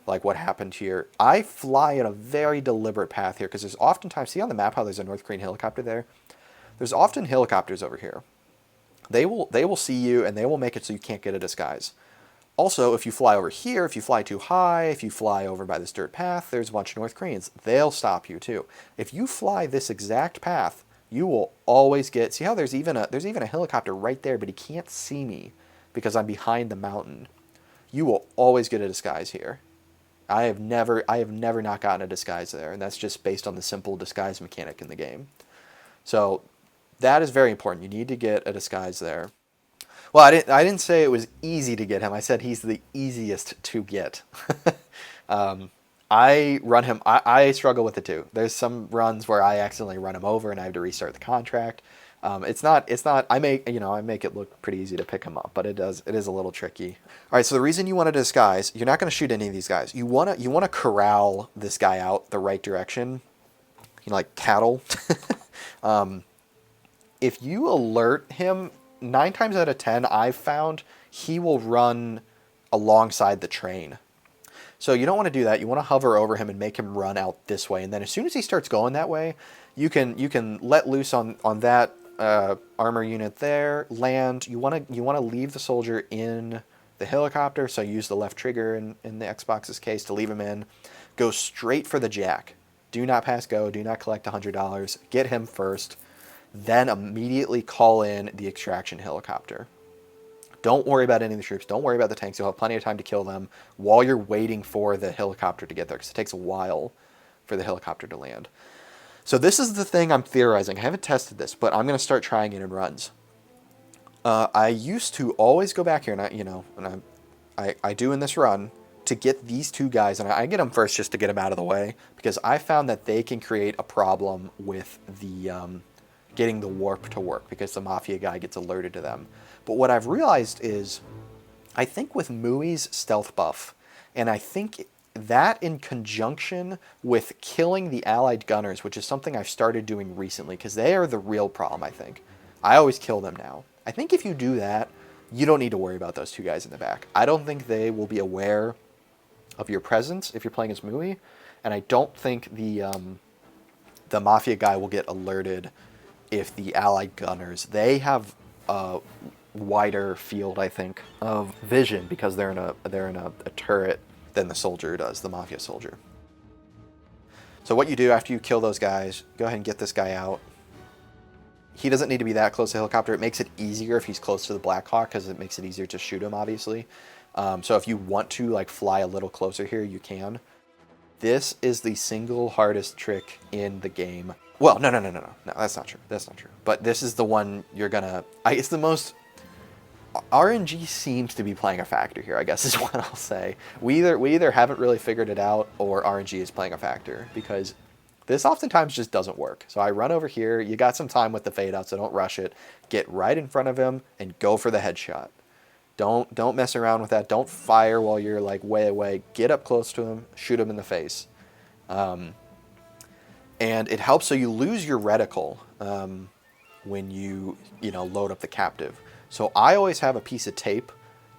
like what happened here. I fly in a very deliberate path here because there's oftentimes, see on the map how there's a North Korean helicopter there? There's often helicopters over here. They will see you, and they will make it so you can't get a disguise. Also, if you fly over here, if you fly too high, if you fly over by this dirt path, there's a bunch of North Koreans. They'll stop you too. If you fly this exact path, you will always get, see how there's even a helicopter right there, but he can't see me because I'm behind the mountain. You will always get a disguise here. I have never not gotten a disguise there, and that's just based on the simple disguise mechanic in the game. So that is very important. You need to get a disguise there. Well, I didn't say it was easy to get him. I said he's the easiest to get. I run him. I struggle with it too. There's some runs where I accidentally run him over and I have to restart the contract. It's not. I make it look pretty easy to pick him up, but it is a little tricky. All right. So the reason you want to disguise, you're not going to shoot any of these guys. You want to corral this guy out the right direction. Like cattle. If you alert him, 9 times out of 10, I've found he will run alongside the train. So you don't want to do that. You want to hover over him and make him run out this way. And then as soon as he starts going that way, you can let loose on that armor unit there, land. You want to leave the soldier in the helicopter. So use the left trigger in the Xbox's case to leave him in. Go straight for the jack. Do not pass go. Do not collect $100. Get him first. Then immediately call in the extraction helicopter. Don't worry about any of the troops. Don't worry about the tanks. You'll have plenty of time to kill them while you're waiting for the helicopter to get there, because it takes a while for the helicopter to land. So this is the thing I'm theorizing. I haven't tested this, but I'm going to start trying it in runs. I used to always go back here, and I do in this run, to get these 2 guys, and I get them first just to get them out of the way, because I found that they can create a problem with the getting the warp to work, because the Mafia guy gets alerted to them. But what I've realized is, I think with Mui's stealth buff, and I think that in conjunction with killing the allied gunners, which is something I've started doing recently, because they are the real problem, I think. I always kill them now. I think if you do that, you don't need to worry about those 2 guys in the back. I don't think they will be aware of your presence if you're playing as Mui, and I don't think the Mafia guy will get alerted if the allied gunners, they have a wider field, I think, of vision, because they're in a turret than the soldier does, the Mafia soldier. So what you do after you kill those guys, go ahead and get this guy out. He doesn't need to be that close to the helicopter. It makes it easier if he's close to the Black Hawk, because it makes it easier to shoot him, obviously. So if you want to like fly a little closer here, you can. This is the single hardest trick in the game. Well, no, that's not true. That's not true. But this is the one you're gonna... it's the most... RNG seems to be playing a factor here, I guess is what I'll say. We either haven't really figured it out, or RNG is playing a factor, because this oftentimes just doesn't work. So I run over here. You got some time with the fade out, so don't rush it. Get right in front of him and go for the headshot. Don't mess around with that. Don't fire while you're like way away. Get up close to him, shoot him in the face. And it helps, so you lose your reticle when you load up the captive. So I always have a piece of tape,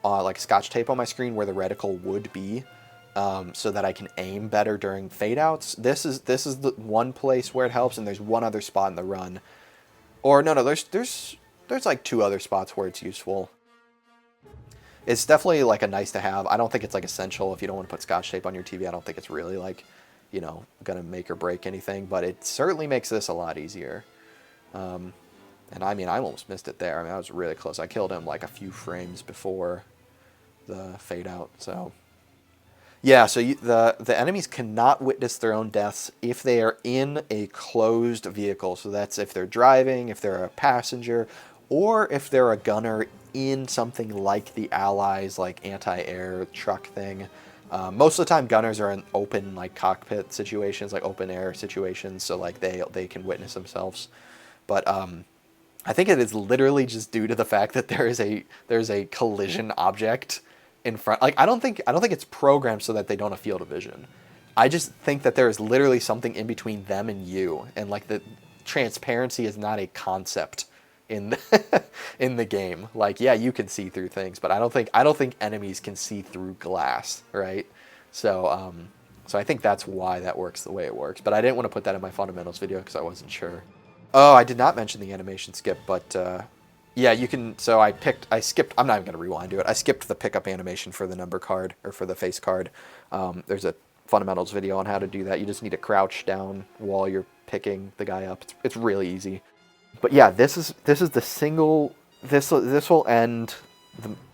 like Scotch tape on my screen where the reticle would be, so that I can aim better during fade outs. This is the one place where it helps, and there's one other spot in the run. Or no, there's like 2 other spots where it's useful. It's definitely like a nice to have. I don't think it's like essential if you don't want to put Scotch tape on your TV. I don't think it's really like, gonna make or break anything, but it certainly makes this a lot easier. And I mean, I almost missed it there. I mean, I was really close. I killed him like a few frames before the fade out. So yeah, so the enemies cannot witness their own deaths if they are in a closed vehicle. So that's if they're driving, if they're a passenger, or if they're a gunner in something like the Allies, like anti-air truck thing. Most of the time, gunners are in open like cockpit situations, like open air situations, so like they can witness themselves. But I think it is literally just due to the fact that there's a collision object in front. Like I don't think it's programmed so that they don't have field of vision. I just think that there is literally something in between them and you, and like the transparency is not a concept in the, in the game. Like, yeah, you can see through things, but I don't think enemies can see through glass, right? So so I think that's why that works the way it works. But I didn't want to put that in my fundamentals video because I wasn't sure. Oh, I did not mention the animation skip, but yeah, you can. So I skipped. I'm not even gonna rewind to it. I skipped the pickup animation for the number card or for the face card. There's a fundamentals video on how to do that. You just need to crouch down while you're picking the guy up. It's really easy. But yeah, this is the single. This will end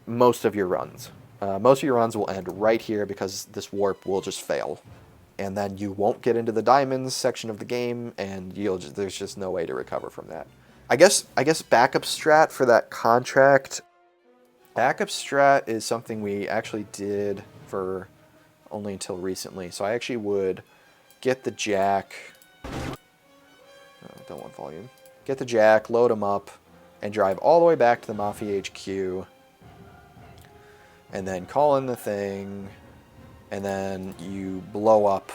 most of your runs. Most of your runs will end right here because this warp will just fail, and then you won't get into the diamonds section of the game, and there's just no way to recover from that. I guess backup strat for that contract. Backup strat is something we actually did for only until recently. So I actually would get the jack. Don't want volume. Get the jack, load him up, and drive all the way back to the Mafia HQ. And then call in the thing. And then you blow up.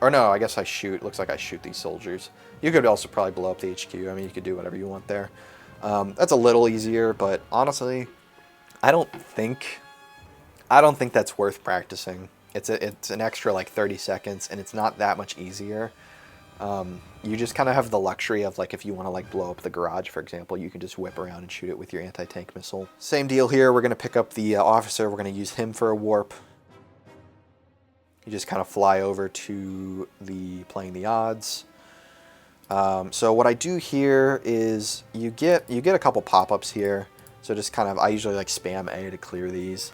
Or no, I guess I shoot. Looks like I shoot these soldiers. You could also probably blow up the HQ. I mean, you could do whatever you want there. That's a little easier, but honestly, I don't think that's worth practicing. It's an extra like 30 seconds, and it's not that much easier. You just kind of have the luxury of, like, if you want to like blow up the garage, for example, you can just whip around and shoot it with your anti-tank missile. Same deal here. We're going to pick up the officer. We're going to use him for a warp. You just kind of fly over to the playing the odds. So what I do here is you get a couple pop-ups here. So just kind of, I usually like spam A to clear these.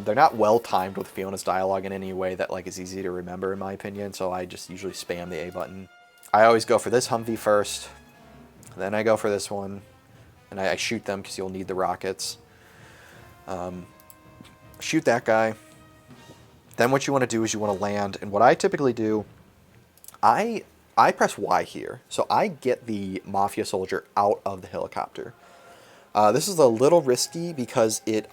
They're not well timed with Fiona's dialogue in any way that like is easy to remember, in my opinion. So I just usually spam the A button. I always go for this Humvee first, then I go for this one, and I shoot them because you'll need the rockets. Shoot that guy. Then what you want to do is you want to land, and what I typically do, I press Y here, so I get the Mafia soldier out of the helicopter. This is a little risky because it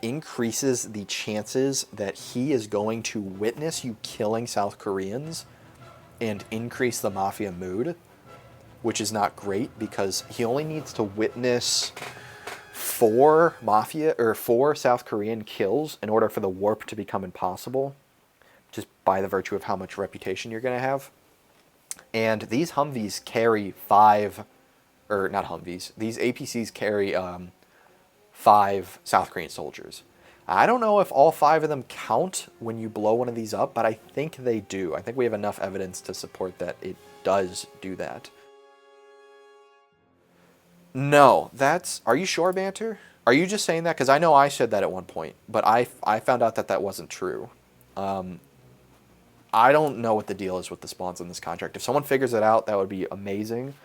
increases the chances that he is going to witness you killing South Koreans and increase the Mafia mood, which is not great because he only needs to witness 4 South Korean kills in order for the warp to become impossible, just by the virtue of how much reputation you're going to have. And these Humvees carry 5, or not Humvees, these APCs carry 5 South Korean soldiers. I don't know if all 5 of them count when you blow one of these up, but I think they do. I think we have enough evidence to support that it does do that. No, are you sure, Banter? Are you just saying that? Because I know I said that at one point, but I found out that that wasn't true. I don't know what the deal is with the spawns in this contract. If someone figures it out, that would be amazing.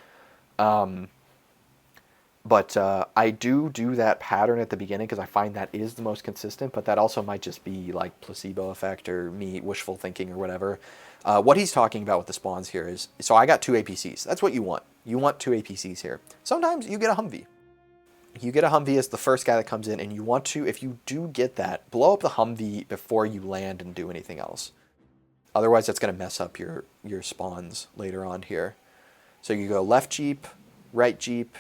But I do that pattern at the beginning because I find that is the most consistent, but that also might just be like placebo effect or me wishful thinking or whatever. What he's talking about with the spawns here is, so I got 2 APCs. That's what you want. You want 2 APCs here. Sometimes you get a Humvee. You get a Humvee as the first guy that comes in, and you want to, if you do get that, blow up the Humvee before you land and do anything else. Otherwise, that's going to mess up your spawns later on here. So you go left Jeep, right Jeep,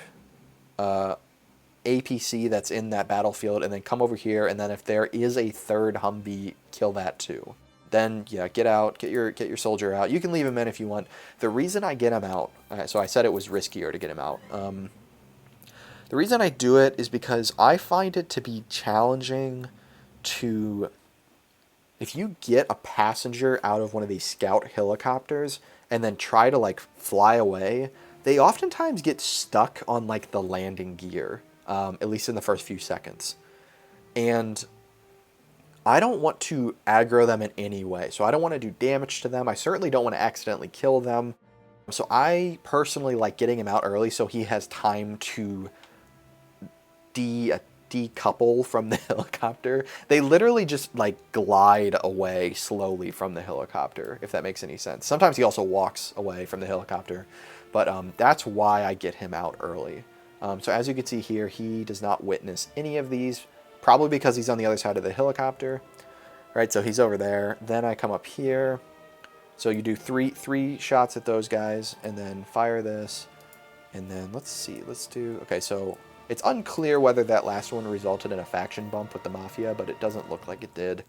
APC that's in that battlefield, and then come over here, and then if there is a 3rd Humvee, kill that too. Then, yeah, get out, get your soldier out. You can leave him in if you want. The reason I get him out, so I said it was riskier to get him out. The reason I do it is because I find it to be challenging to, if you get a passenger out of one of these scout helicopters and then try to like fly away, they oftentimes get stuck on like the landing gear, at least in the first few seconds. And I don't want to aggro them in any way. So I don't want to do damage to them. I certainly don't want to accidentally kill them. So I personally like getting him out early so he has time to decouple from the helicopter. They literally just like glide away slowly from the helicopter, if that makes any sense. Sometimes he also walks away from the helicopter, but that's why I get him out early. So as you can see here, he does not witness any of these, probably because he's on the other side of the helicopter. Right, so he's over there. Then I come up here, So you do three shots at those guys, and then fire this, and then let's see, okay, so it's unclear whether that last one resulted in a faction bump with the Mafia, but it doesn't look like it did.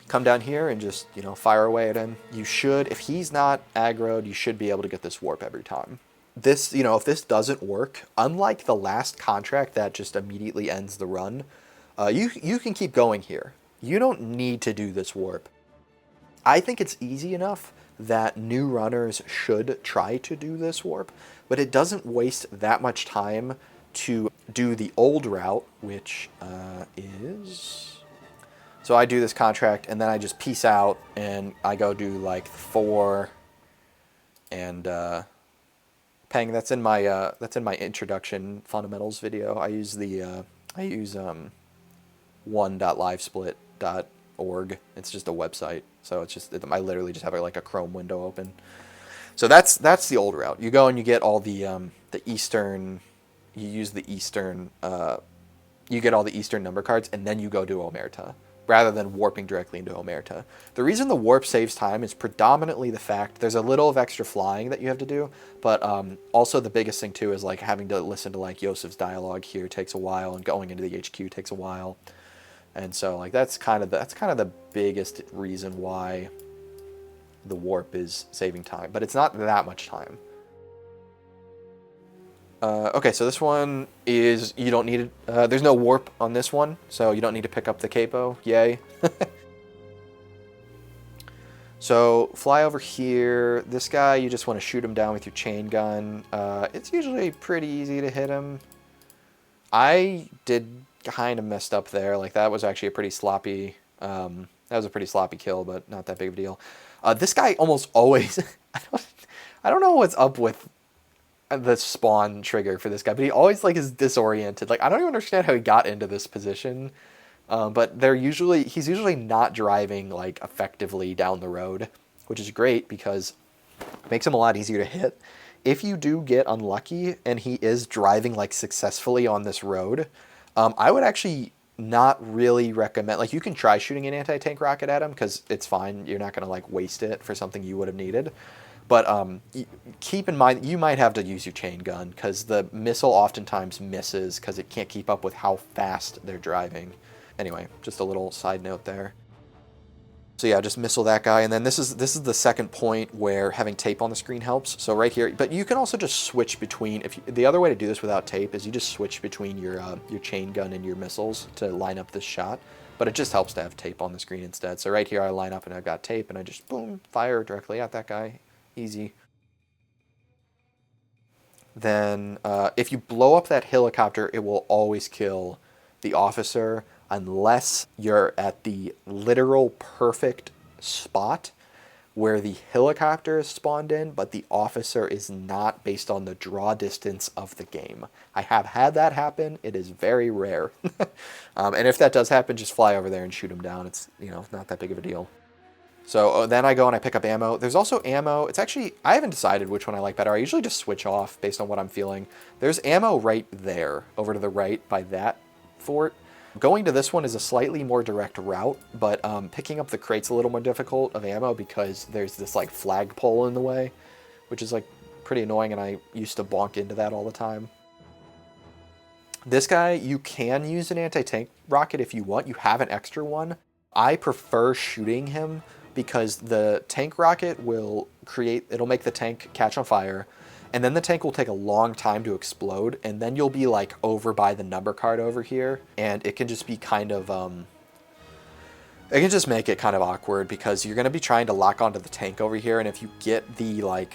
Come down here and just, you know, fire away at him. You should, if he's not aggroed, you should be able to get this warp every time. This, you know, if this doesn't work, unlike the last contract that just immediately ends the run, you can keep going here. You don't need to do this warp. I think it's easy enough that new runners should try to do this warp, but it doesn't waste that much time to do the old route, which is... So I do this contract, and then I just peace out, and I go do like 4, and Peng. That's in my introduction fundamentals video. I use the 1.livesplit.org. It's just a website, so it's just I literally just have like a Chrome window open. So that's the old route. You go and you get all the Eastern. You use the Eastern. You get all the Eastern number cards, and then you go do Omerta, rather than warping directly into Omerta. The reason the warp saves time is predominantly the fact there's a little of extra flying that you have to do, but also the biggest thing too is like having to listen to like Yosef's dialogue here takes a while, and going into the HQ takes a while, and so like that's kind of the biggest reason why the warp is saving time, but it's not that much time. Okay, so this one is, you don't need, there's no warp on this one, so you don't need to pick up the capo, yay. So fly over here, this guy, you just want to shoot him down with your chain gun. It's usually pretty easy to hit him. I did kind of messed up there, like that was actually a pretty sloppy, kill, but not that big of a deal. This guy almost always, I don't know what's up with the spawn trigger for this guy, but he always like is disoriented. Like I don't even understand how he got into this position. But he's usually not driving like effectively down the road, which is great because it makes him a lot easier to hit. If you do get unlucky and he is driving like successfully on this road, I would actually not really recommend, like you can try shooting an anti-tank rocket at him because it's fine. You're not going to like waste it for something you would have needed. But keep in mind, you might have to use your chain gun because the missile oftentimes misses because it can't keep up with how fast they're driving. Anyway, just a little side note there. So yeah, just missile that guy, and then this is the second point where having tape on the screen helps. So right here, but you can also just switch between. The other way to do this without tape is you just switch between your chain gun and your missiles to line up this shot. But it just helps to have tape on the screen instead. So right here, I line up and I've got tape, and I just boom fire directly at that guy. Easy. Then if you blow up that helicopter, it will always kill the officer unless you're at the literal perfect spot where the helicopter is spawned in, but the officer is not, based on the draw distance of the game. I have had that happen. It is very rare. And if that does happen, just fly over there and shoot him down. It's, you know, not that big of a deal. So then I go and I pick up ammo. There's also ammo. It's actually, I haven't decided which one I like better. I usually just switch off based on what I'm feeling. There's ammo right there, over to the right by that fort. Going to this one is a slightly more direct route, but picking up the crate's a little more difficult of ammo because there's this like flagpole in the way, which is like pretty annoying, and I used to bonk into that all the time. This guy, you can use an anti-tank rocket if you want. You have an extra one. I prefer shooting him because the tank rocket it'll make the tank catch on fire, and then the tank will take a long time to explode, and then you'll be like over by the number card over here, and it can just be kind of, it can just make it kind of awkward because you're going to be trying to lock onto the tank over here, and if you get the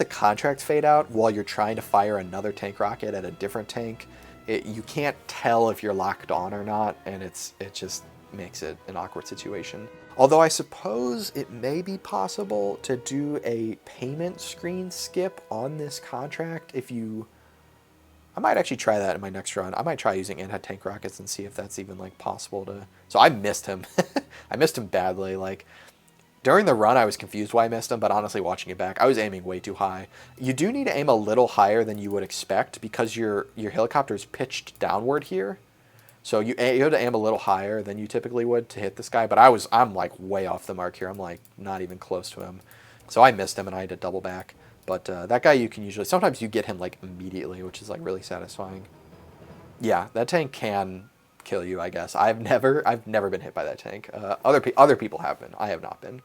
contract fade out while you're trying to fire another tank rocket at a different tank, you can't tell if you're locked on or not, and it just makes it an awkward situation. Although I suppose it may be possible to do a payment screen skip on this contract I might actually try that in my next run. I might try using anti-tank rockets and see if that's even like possible to... So I missed him. I missed him badly. Like during the run I was confused why I missed him, but honestly watching it back, I was aiming way too high. You do need to aim a little higher than you would expect because your helicopter is pitched downward here. So you have to aim a little higher than you typically would to hit this guy. But I'm like way off the mark here. I'm like not even close to him. So I missed him and I had to double back. But that guy you can usually, sometimes you get him like immediately, which is like really satisfying. Yeah, that tank can kill you, I guess. I've never been hit by that tank. Other people have been. I have not been.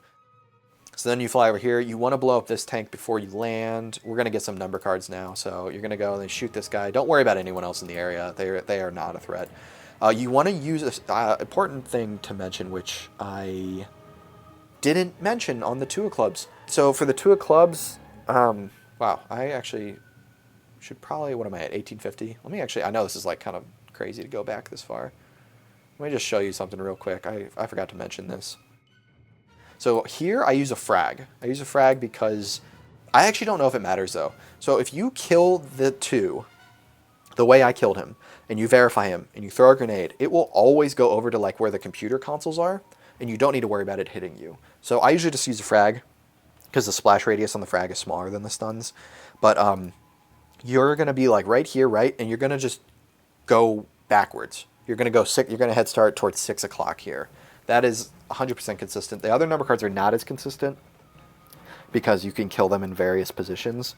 So then you fly over here. You want to blow up this tank before you land. We're going to get some number cards now. So you're going to go and shoot this guy. Don't worry about anyone else in the area. They are not a threat. You want to use an important thing to mention, which I didn't mention on the two of clubs. So for the two of clubs, wow, I actually should probably, what am I at, 1850? Let me actually, I know this is like kind of crazy to go back this far. Let me just show you something real quick. I forgot to mention this. So here I use a frag. I use a frag because I actually don't know if it matters though. So if you kill the two, the way I killed him, and you verify him, and you throw a grenade, it will always go over to like where the computer consoles are, and you don't need to worry about it hitting you. So I usually just use a frag because the splash radius on the frag is smaller than the stuns. But you're gonna be like right here, right, and you're gonna just go backwards. You're gonna head start towards 6 o'clock here. That is 100% consistent. The other number cards are not as consistent because you can kill them in various positions.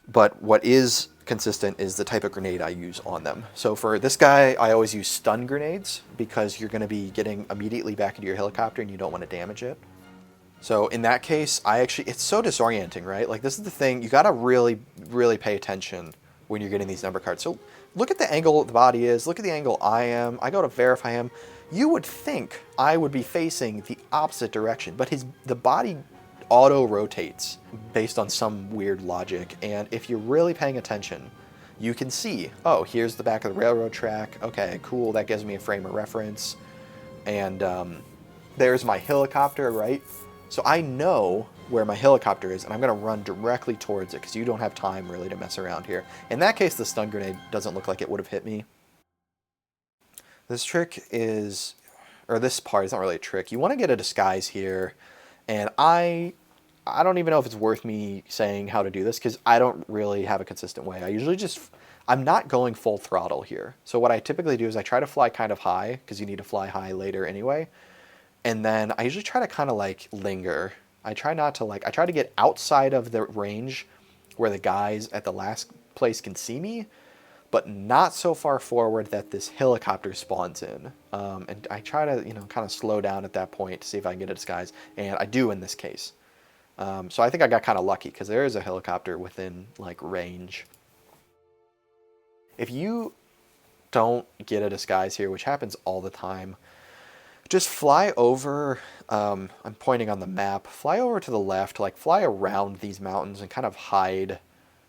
But what is consistent is the type of grenade I use on them. So for this guy, I always use stun grenades because you're going to be getting immediately back into your helicopter and you don't want to damage it. So in that case, it's so disorienting, right? Like this is the thing, you got to really, really pay attention when you're getting these number cards. So look at the angle the body is, look at the angle I am. I go to verify him. You would think I would be facing the opposite direction, but the body auto rotates based on some weird logic. And if you're really paying attention, you can see, oh, here's the back of the railroad track. Okay, cool. That gives me a frame of reference. And there's my helicopter, right? So I know where my helicopter is, and I'm going to run directly towards it because you don't have time really to mess around here. In that case, the stun grenade doesn't look like it would have hit me. This trick is, or this part is not really a trick. You want to get a disguise here, and I don't even know if it's worth me saying how to do this because I don't really have a consistent way. I'm not going full throttle here. So what I typically do is I try to fly kind of high because you need to fly high later anyway. And then I usually try to kind of like linger. I try to get outside of the range where the guys at the last place can see me, but not so far forward that this helicopter spawns in. And I try to, kind of slow down at that point to see if I can get a disguise. And I do in this case. So I think I got kind of lucky because there is a helicopter within like range. If you don't get a disguise here, which happens all the time, just fly over, I'm pointing on the map, fly over to the left, like fly around these mountains and kind of hide.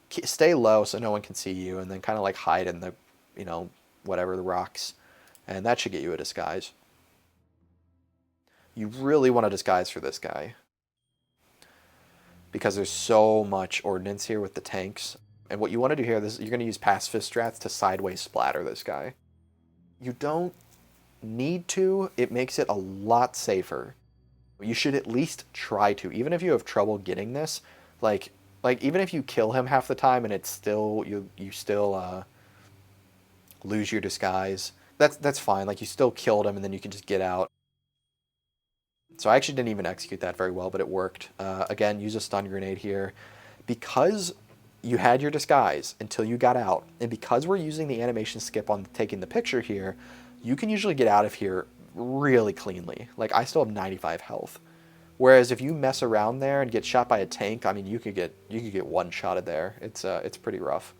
Stay low so no one can see you, and then kind of like hide in the, whatever, the rocks. And that should get you a disguise. You really want a disguise for this guy because there's so much ordnance here with the tanks. And what you want to do here, you're going to use pacifist strats to sideways splatter this guy. You don't need to. It makes it a lot safer. You should at least try to, even if you have trouble getting this, like even if you kill him half the time and it's still you still lose your disguise, that's fine. Like you still killed him and then you can just get out. So I actually didn't even execute that very well, but it worked. Again, use a stun grenade here because you had your disguise until you got out, and because we're using the animation skip on taking the picture here, you can usually get out of here really cleanly. Like I still have 95 health. Whereas if you mess around there and get shot by a tank, I mean, you could get one-shotted there. It's pretty rough.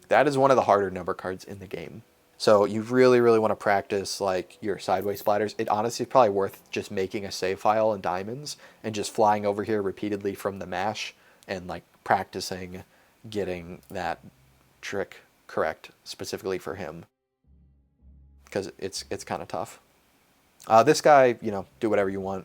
That is one of the harder number cards in the game. So you really, really want to practice like your sideways splatters. It honestly is probably worth just making a save file in diamonds and just flying over here repeatedly from the mash and like practicing getting that trick correct specifically for him, because it's kind of tough. This guy, do whatever you want.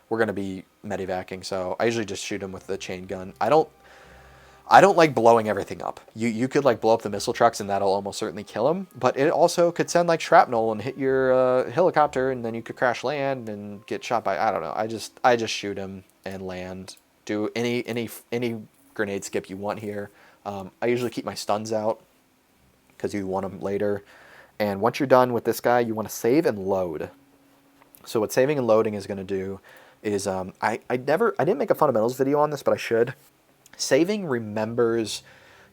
We're going to be medevacing, so I usually just shoot him with the chain gun. I don't like blowing everything up. You could like blow up the missile trucks and that'll almost certainly kill him, but it also could send like shrapnel and hit your helicopter, and then you could crash land and get shot by, I don't know. I just shoot him and land. Do any grenade skip you want here. I usually keep my stuns out because you want them later. And once you're done with this guy, you want to save and load. So what saving and loading is going to do is, I didn't make a fundamentals video on this, but I should. Saving remembers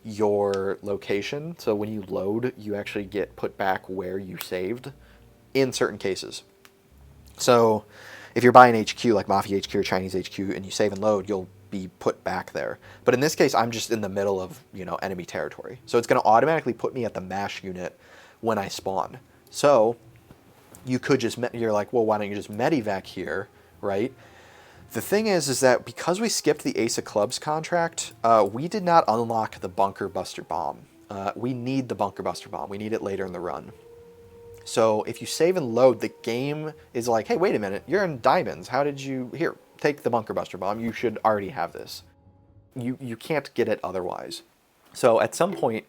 your location, so when you load, you actually get put back where you saved in certain cases. So if you're buying HQ, like Mafia HQ or Chinese HQ, and you save and load, you'll be put back there. But in this case, I'm just in the middle of, enemy territory. So it's going to automatically put me at the MASH unit when I spawn. So you could just, you're like, well, why don't you just medevac here, right? The thing is that because we skipped the Ace of Clubs contract, we did not unlock the Bunker Buster Bomb. We need the Bunker Buster Bomb. We need it later in the run. So if you save and load, the game is like, hey, wait a minute, you're in diamonds. How did you, here, take the Bunker Buster Bomb. You should already have this. You can't get it otherwise. So at some point,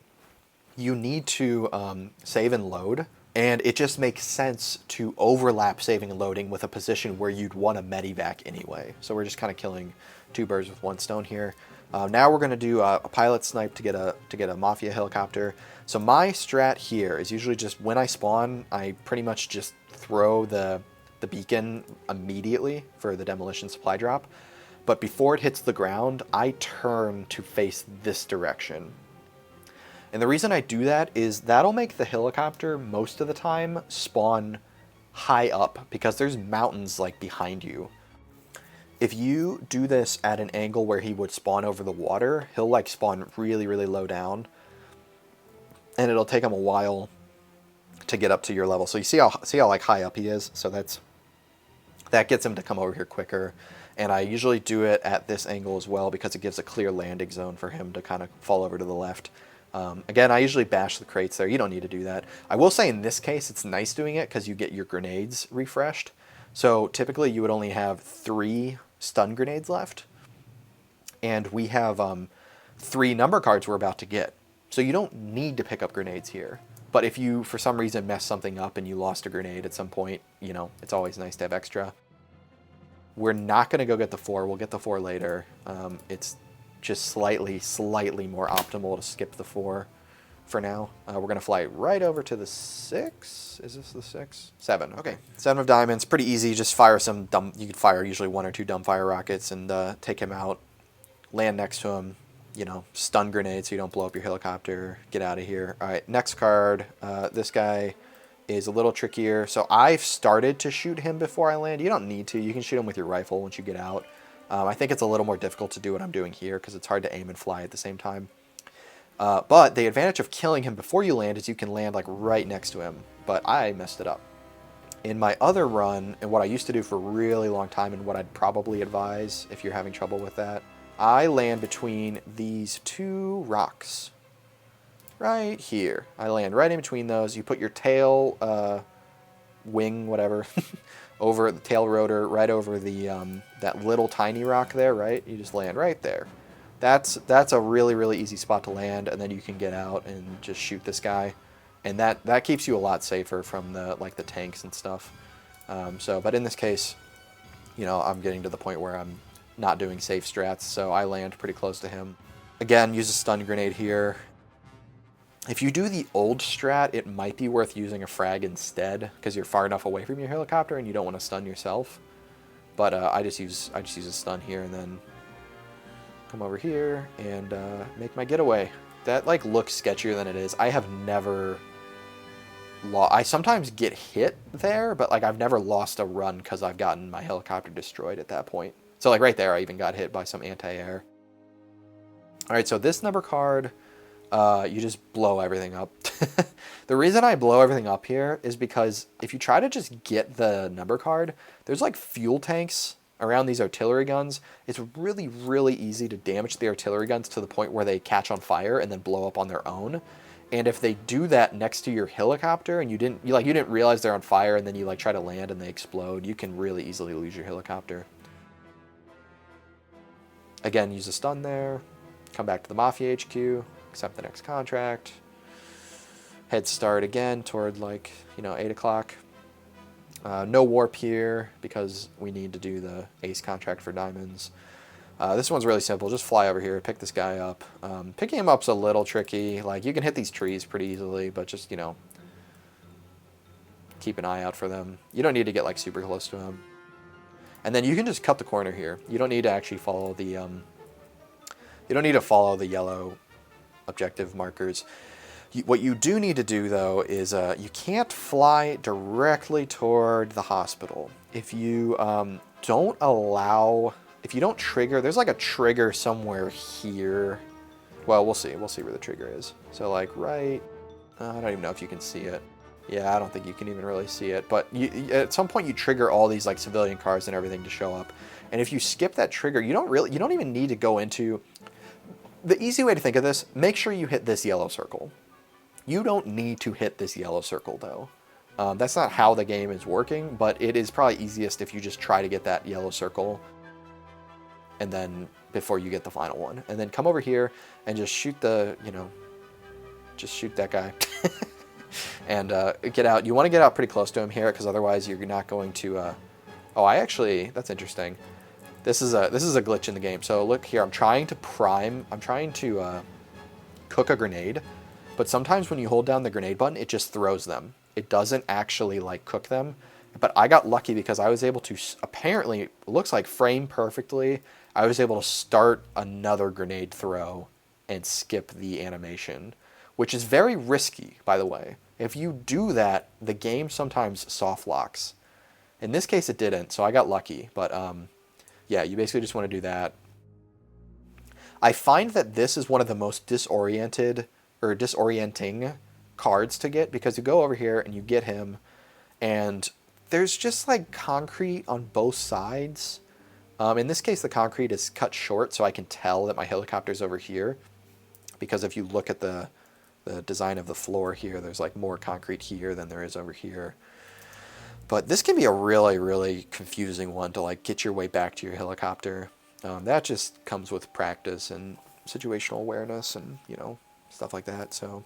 you need to save and load. And it just makes sense to overlap saving and loading with a position where you'd want to medevac anyway. So we're just kind of killing two birds with one stone here. Now we're going to do a pilot snipe to get a Mafia helicopter. So my strat here is usually just when I spawn, I pretty much just throw the beacon immediately for the demolition supply drop. But before it hits the ground, I turn to face this direction. And the reason I do that is that'll make the helicopter most of the time spawn high up because there's mountains like behind you. If you do this at an angle where he would spawn over the water, he'll like spawn really, really low down. And it'll take him a while to get up to your level. So you see how like high up he is? So that gets him to come over here quicker. And I usually do it at this angle as well because it gives a clear landing zone for him to kind of fall over to the left. Again, I usually bash the crates there. You don't need to do that. I will say in this case, it's nice doing it because you get your grenades refreshed. So typically you would only have 3 stun grenades left. And we have 3 number cards we're about to get. So you don't need to pick up grenades here. But if you, for some reason, mess something up and you lost a grenade at some point, it's always nice to have extra. We're not going to go get the 4. We'll get the 4 later. It's just slightly more optimal to skip the 4 for now. We're going to fly right over to the 6. Is this the 6? 7. Okay. 7 of diamonds. Pretty easy. Just fire some dumb... You could fire usually 1 or 2 dumbfire rockets and take him out. Land next to him. Stun grenade so you don't blow up your helicopter. Get out of here. All right. Next card. This guy is a little trickier. So I've started to shoot him before I land. You don't need to. You can shoot him with your rifle once you get out. I think it's a little more difficult to do what I'm doing here because it's hard to aim and fly at the same time. But the advantage of killing him before you land is you can land like right next to him. But I messed it up. In my other run, and what I used to do for a really long time and what I'd probably advise if you're having trouble with that, I land between these 2 rocks. Right here. I land right in between those. You put your tail wing, whatever, over the tail rotor, right over the that little tiny rock there, right? You just land right there. That's a really, really easy spot to land, and then you can get out and just shoot this guy. And that keeps you a lot safer from the tanks and stuff. But in this case, I'm getting to the point where I'm not doing safe strats, so I land pretty close to him. Again, use a stun grenade here. If you do the old strat, it might be worth using a frag instead because you're far enough away from your helicopter and you don't want to stun yourself. But I just use a stun here and then come over here and make my getaway. That looks sketchier than it is. I have never I sometimes get hit there, but I've never lost a run because I've gotten my helicopter destroyed at that point. So right there, I even got hit by some anti-air. All right, so this number card, you just blow everything up. The reason I blow everything up here is because if you try to just get the number card, there's fuel tanks around these artillery guns. It's really, really easy to damage the artillery guns to the point where they catch on fire and then blow up on their own. And if they do that next to your helicopter and you didn't realize they're on fire and then you try to land and they explode, you can really easily lose your helicopter. Again, use a stun there. Come back to the Mafia HQ. Accept the next contract. Head start again toward 8 o'clock. No warp here because we need to do the ace contract for diamonds. This one's really simple. Just fly over here, pick this guy up. Picking him up's a little tricky. You can hit these trees pretty easily, but just, keep an eye out for them. You don't need to get like super close to them. And then you can just cut the corner here. You don't need to actually follow the yellow objective markers. What you do need to do though is you can't fly directly toward the hospital. If you if you don't trigger, there's like a trigger somewhere here. Well, we'll see. We'll see where the trigger is. So like right, I don't even know if you can see it. Yeah, I don't think you can even really see it. But at some point you trigger all these like civilian cars and everything to show up. And if you skip that trigger, you don't even need to go into. The easy way to think of this, make sure you hit this yellow circle. You don't need to hit this yellow circle though. That's not how the game is working, but it is probably easiest if you just try to get that yellow circle and then before you get the final one. And then come over here and just shoot just shoot that guy. And get out. You want to get out pretty close to him here because otherwise you're not going to... that's interesting. This is a glitch in the game. So look here, I'm trying to cook a grenade, but sometimes when you hold down the grenade button, it just throws them. It doesn't actually like cook them. But I got lucky because I was able to, apparently, it looks like frame perfectly, I was able to start another grenade throw and skip the animation, which is very risky, by the way. If you do that, the game sometimes soft locks. In this case, it didn't, so I got lucky. But yeah, you basically just want to do that. I find that this is one of the most disorienting cards to get because you go over here and you get him, and there's just like concrete on both sides. In this case, the concrete is cut short, so I can tell that my helicopter's over here. Because if you look at the design of the floor here, there's like more concrete here than there is over here. But this can be a really, really confusing one to like get your way back to your helicopter. That just comes with practice and situational awareness and, stuff like that. So,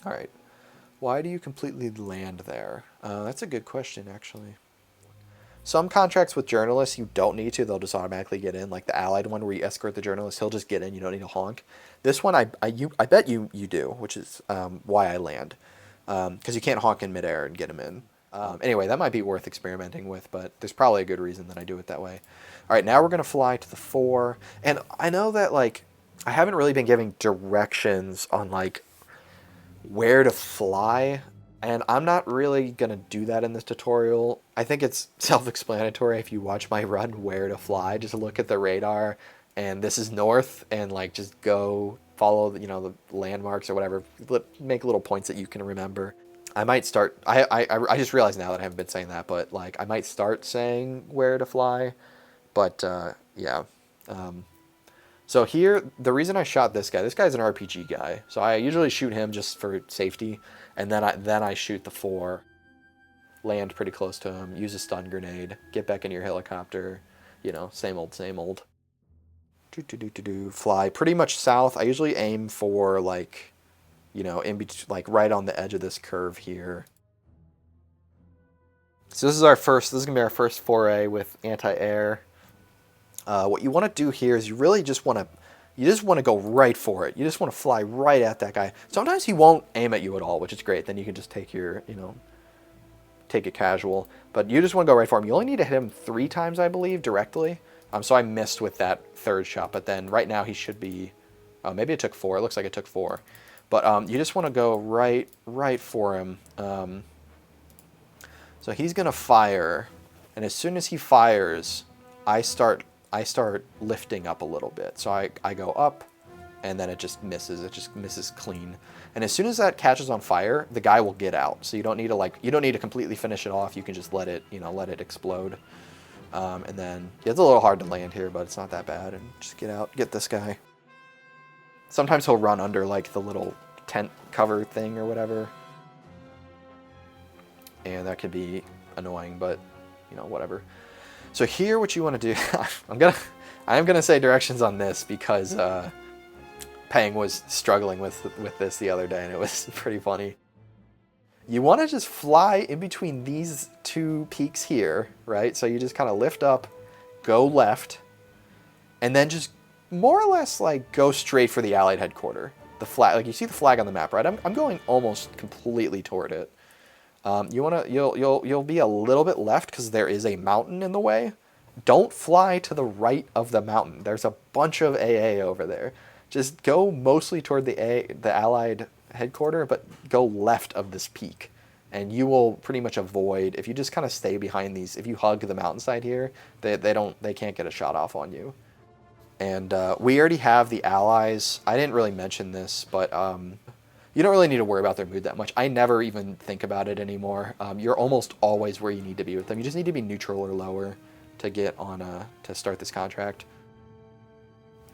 all right. Why do you completely land there? That's a good question, actually. Some contracts with journalists, you don't need to. They'll just automatically get in. Like the Allied one where you escort the journalist, he'll just get in. You don't need to honk. This one, I bet you do, which is why I land. Because you can't honk in midair and get him in. Anyway, that might be worth experimenting with, but there's probably a good reason that I do it that way. All right, now we're going to fly to the 4. And I know that, like, I haven't really been giving directions on, like, where to fly. And I'm not really going to do that in this tutorial. I think it's self-explanatory if you watch my run where to fly. Just look at the radar, and this is north, and, like, just go follow, the landmarks or whatever. Make little points that you can remember. I might start, I just realized now that I haven't been saying that, but like I might start saying where to fly, but yeah. So here, the reason I shot this guy's an RPG guy, so I usually shoot him just for safety, and then I shoot the 4, land pretty close to him, use a stun grenade, get back in your helicopter, same old, same old. Fly pretty much south. I usually aim for like, in between, like right on the edge of this curve here. So this is gonna be our first foray with anti-air. What you want to do here is you just want to go right for it. You just want to fly right at that guy. Sometimes he won't aim at you at all, which is great. Then you can just take your, take it casual. But you just want to go right for him. You only need to hit him 3 times, I believe, directly. So I missed with that 3rd shot, but then right now he should be, maybe it took 4. It looks like it took 4. But you just want to go right for him. So he's going to fire, and as soon as he fires, I start lifting up a little bit. So I go up, and then it just misses. It just misses clean. And as soon as that catches on fire, the guy will get out. So you don't need to completely finish it off. You can just let it explode. And then it's a little hard to land here, but it's not that bad. And just get out, get this guy. Sometimes he'll run under like the little tent cover thing or whatever. And that could be annoying, but whatever. So here what you want to do, I am gonna say directions on this because Peng was struggling with this the other day and it was pretty funny. You want to just fly in between these 2 peaks here, right? So you just kind of lift up, go left, and then just more or less like go straight for the Allied headquarters. The flag, like you see the flag on the map, right? I'm going almost completely toward it. You'll be a little bit left because there is a mountain in the way. Don't fly to the right of the mountain. There's a bunch of AA over there. Just go mostly toward the Allied headquarters, but go left of this peak. And you will pretty much avoid, if you just kind of stay behind these, if you hug the mountainside here, they can't get a shot off on you. And we already have the Allies. I didn't really mention this, but you don't really need to worry about their mood that much. I never even think about it anymore. You're almost always where you need to be with them. You just need to be neutral or lower to get on to start this contract.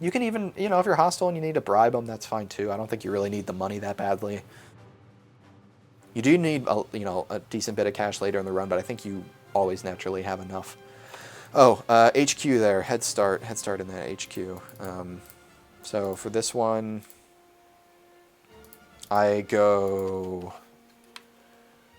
You can even, if you're hostile and you need to bribe them, that's fine too. I don't think you really need the money that badly. You do need a decent bit of cash later in the run, but I think you always naturally have enough. Oh, HQ there, head start in that HQ. So for this one, I go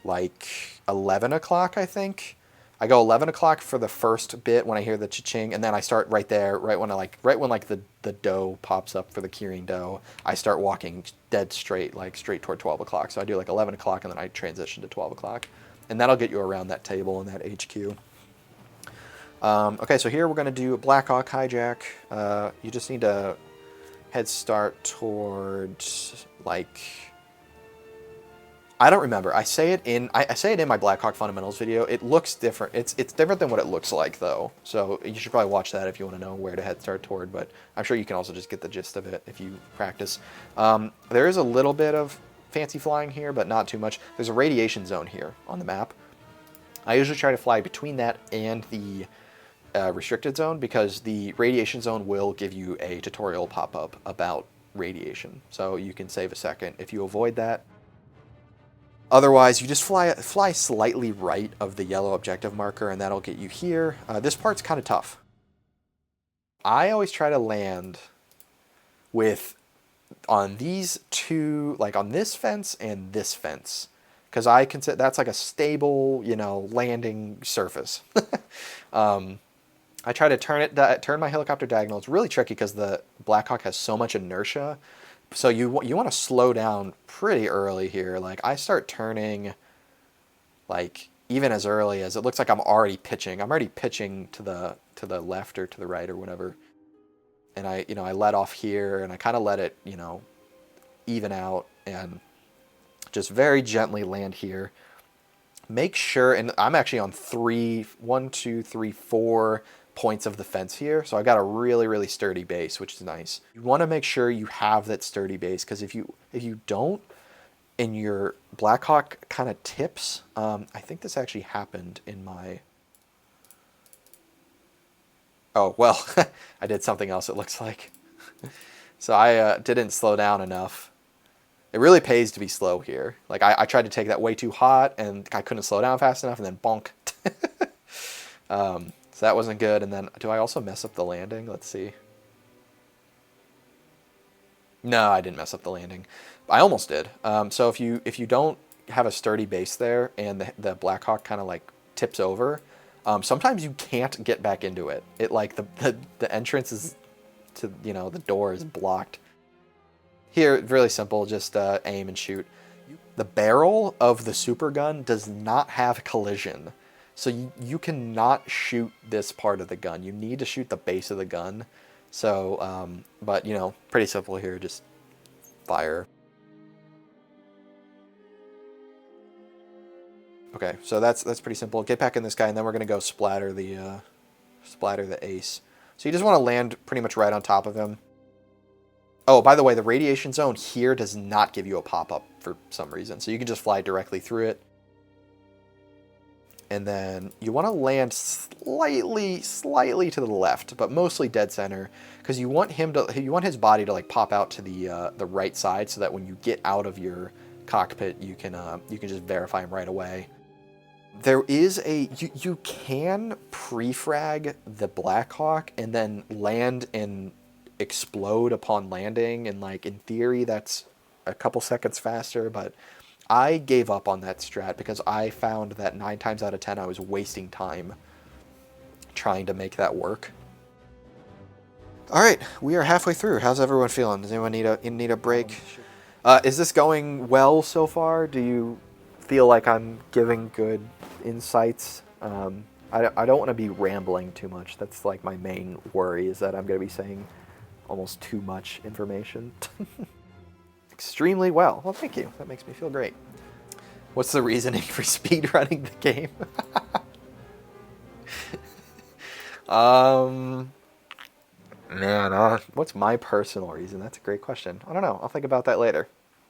like 11 o'clock, I think. I go 11 o'clock for the first bit when I hear the cha-ching, and then I start right there, right when the dough pops up for the Kirin dough. I start walking dead straight, like straight toward 12 o'clock. So I do like 11 o'clock, and then I transition to 12 o'clock, and that'll get you around that table in that HQ. Okay, so here we're gonna do a Black Hawk hijack. You just need to head start towards like. I don't remember. I say it in my Black Hawk Fundamentals video. It looks different. It's different than what it looks like though. So you should probably watch that if you want to know where to head start toward. But I'm sure you can also just get the gist of it if you practice. There is a little bit of fancy flying here, but not too much. There's a radiation zone here on the map. I usually try to fly between that and the restricted zone because the radiation zone will give you a tutorial pop up about radiation. So you can save a second if you avoid that. Otherwise, you just fly slightly right of the yellow objective marker, and that'll get you here. This part's kind of tough. I always try to land on these two, like on this fence and this fence, because I consider that's like a stable, landing surface. I try to turn my helicopter diagonal. It's really tricky because the Black Hawk has so much inertia. So you want to slow down pretty early here. Like I start turning, like even as early as it looks like I'm already pitching. I'm already pitching to the left or to the right or whatever. And I let off here and I kind of let it even out and just very gently land here. Make sure, and I'm actually on 4 points of the fence here, so I've got a really, really sturdy base, which is nice. You want to make sure you have that sturdy base, because if you don't, and your Black Hawk kind of tips, I think this actually happened in my... Oh, well, I did something else, it looks like. So I didn't slow down enough. It really pays to be slow here. Like, I tried to take that way too hot, and I couldn't slow down fast enough, and then bonk. So that wasn't good. And then, do I also mess up the landing? Let's see. No, I didn't mess up the landing. I almost did. So if you don't have a sturdy base there, and the Black Hawk kind of like tips over, sometimes you can't get back into it. It like the entrance is to the door is blocked. Here, really simple, just aim and shoot. The barrel of the super gun does not have collision. So you cannot shoot this part of the gun. You need to shoot the base of the gun. So, but pretty simple here, just fire. Okay, so that's pretty simple. Get back in this guy, and then we're gonna go splatter the ace. So you just want to land pretty much right on top of him. Oh, by the way, the radiation zone here does not give you a pop-up for some reason, so you can just fly directly through it. And then you want to land slightly to the left, but mostly dead center, because you want his body to like pop out to the right side, so that when you get out of your cockpit, you can just verify him right away. There is you can pre-frag the Black Hawk and then land and explode upon landing, and like in theory that's a couple seconds faster, but I gave up on that strat because I found that 9 times out of 10 I was wasting time trying to make that work. All right, we are halfway through. How's everyone feeling? Does anyone need a break? Is this going well so far? Do you feel like I'm giving good insights. I don't want to be rambling too much. That's like my main worry, is that I'm going to be saying almost too much information. Extremely well. Well, thank you. That makes me feel great. What's the reasoning for speedrunning the game? Man, what's my personal reason? That's a great question. I don't know. I'll think about that later.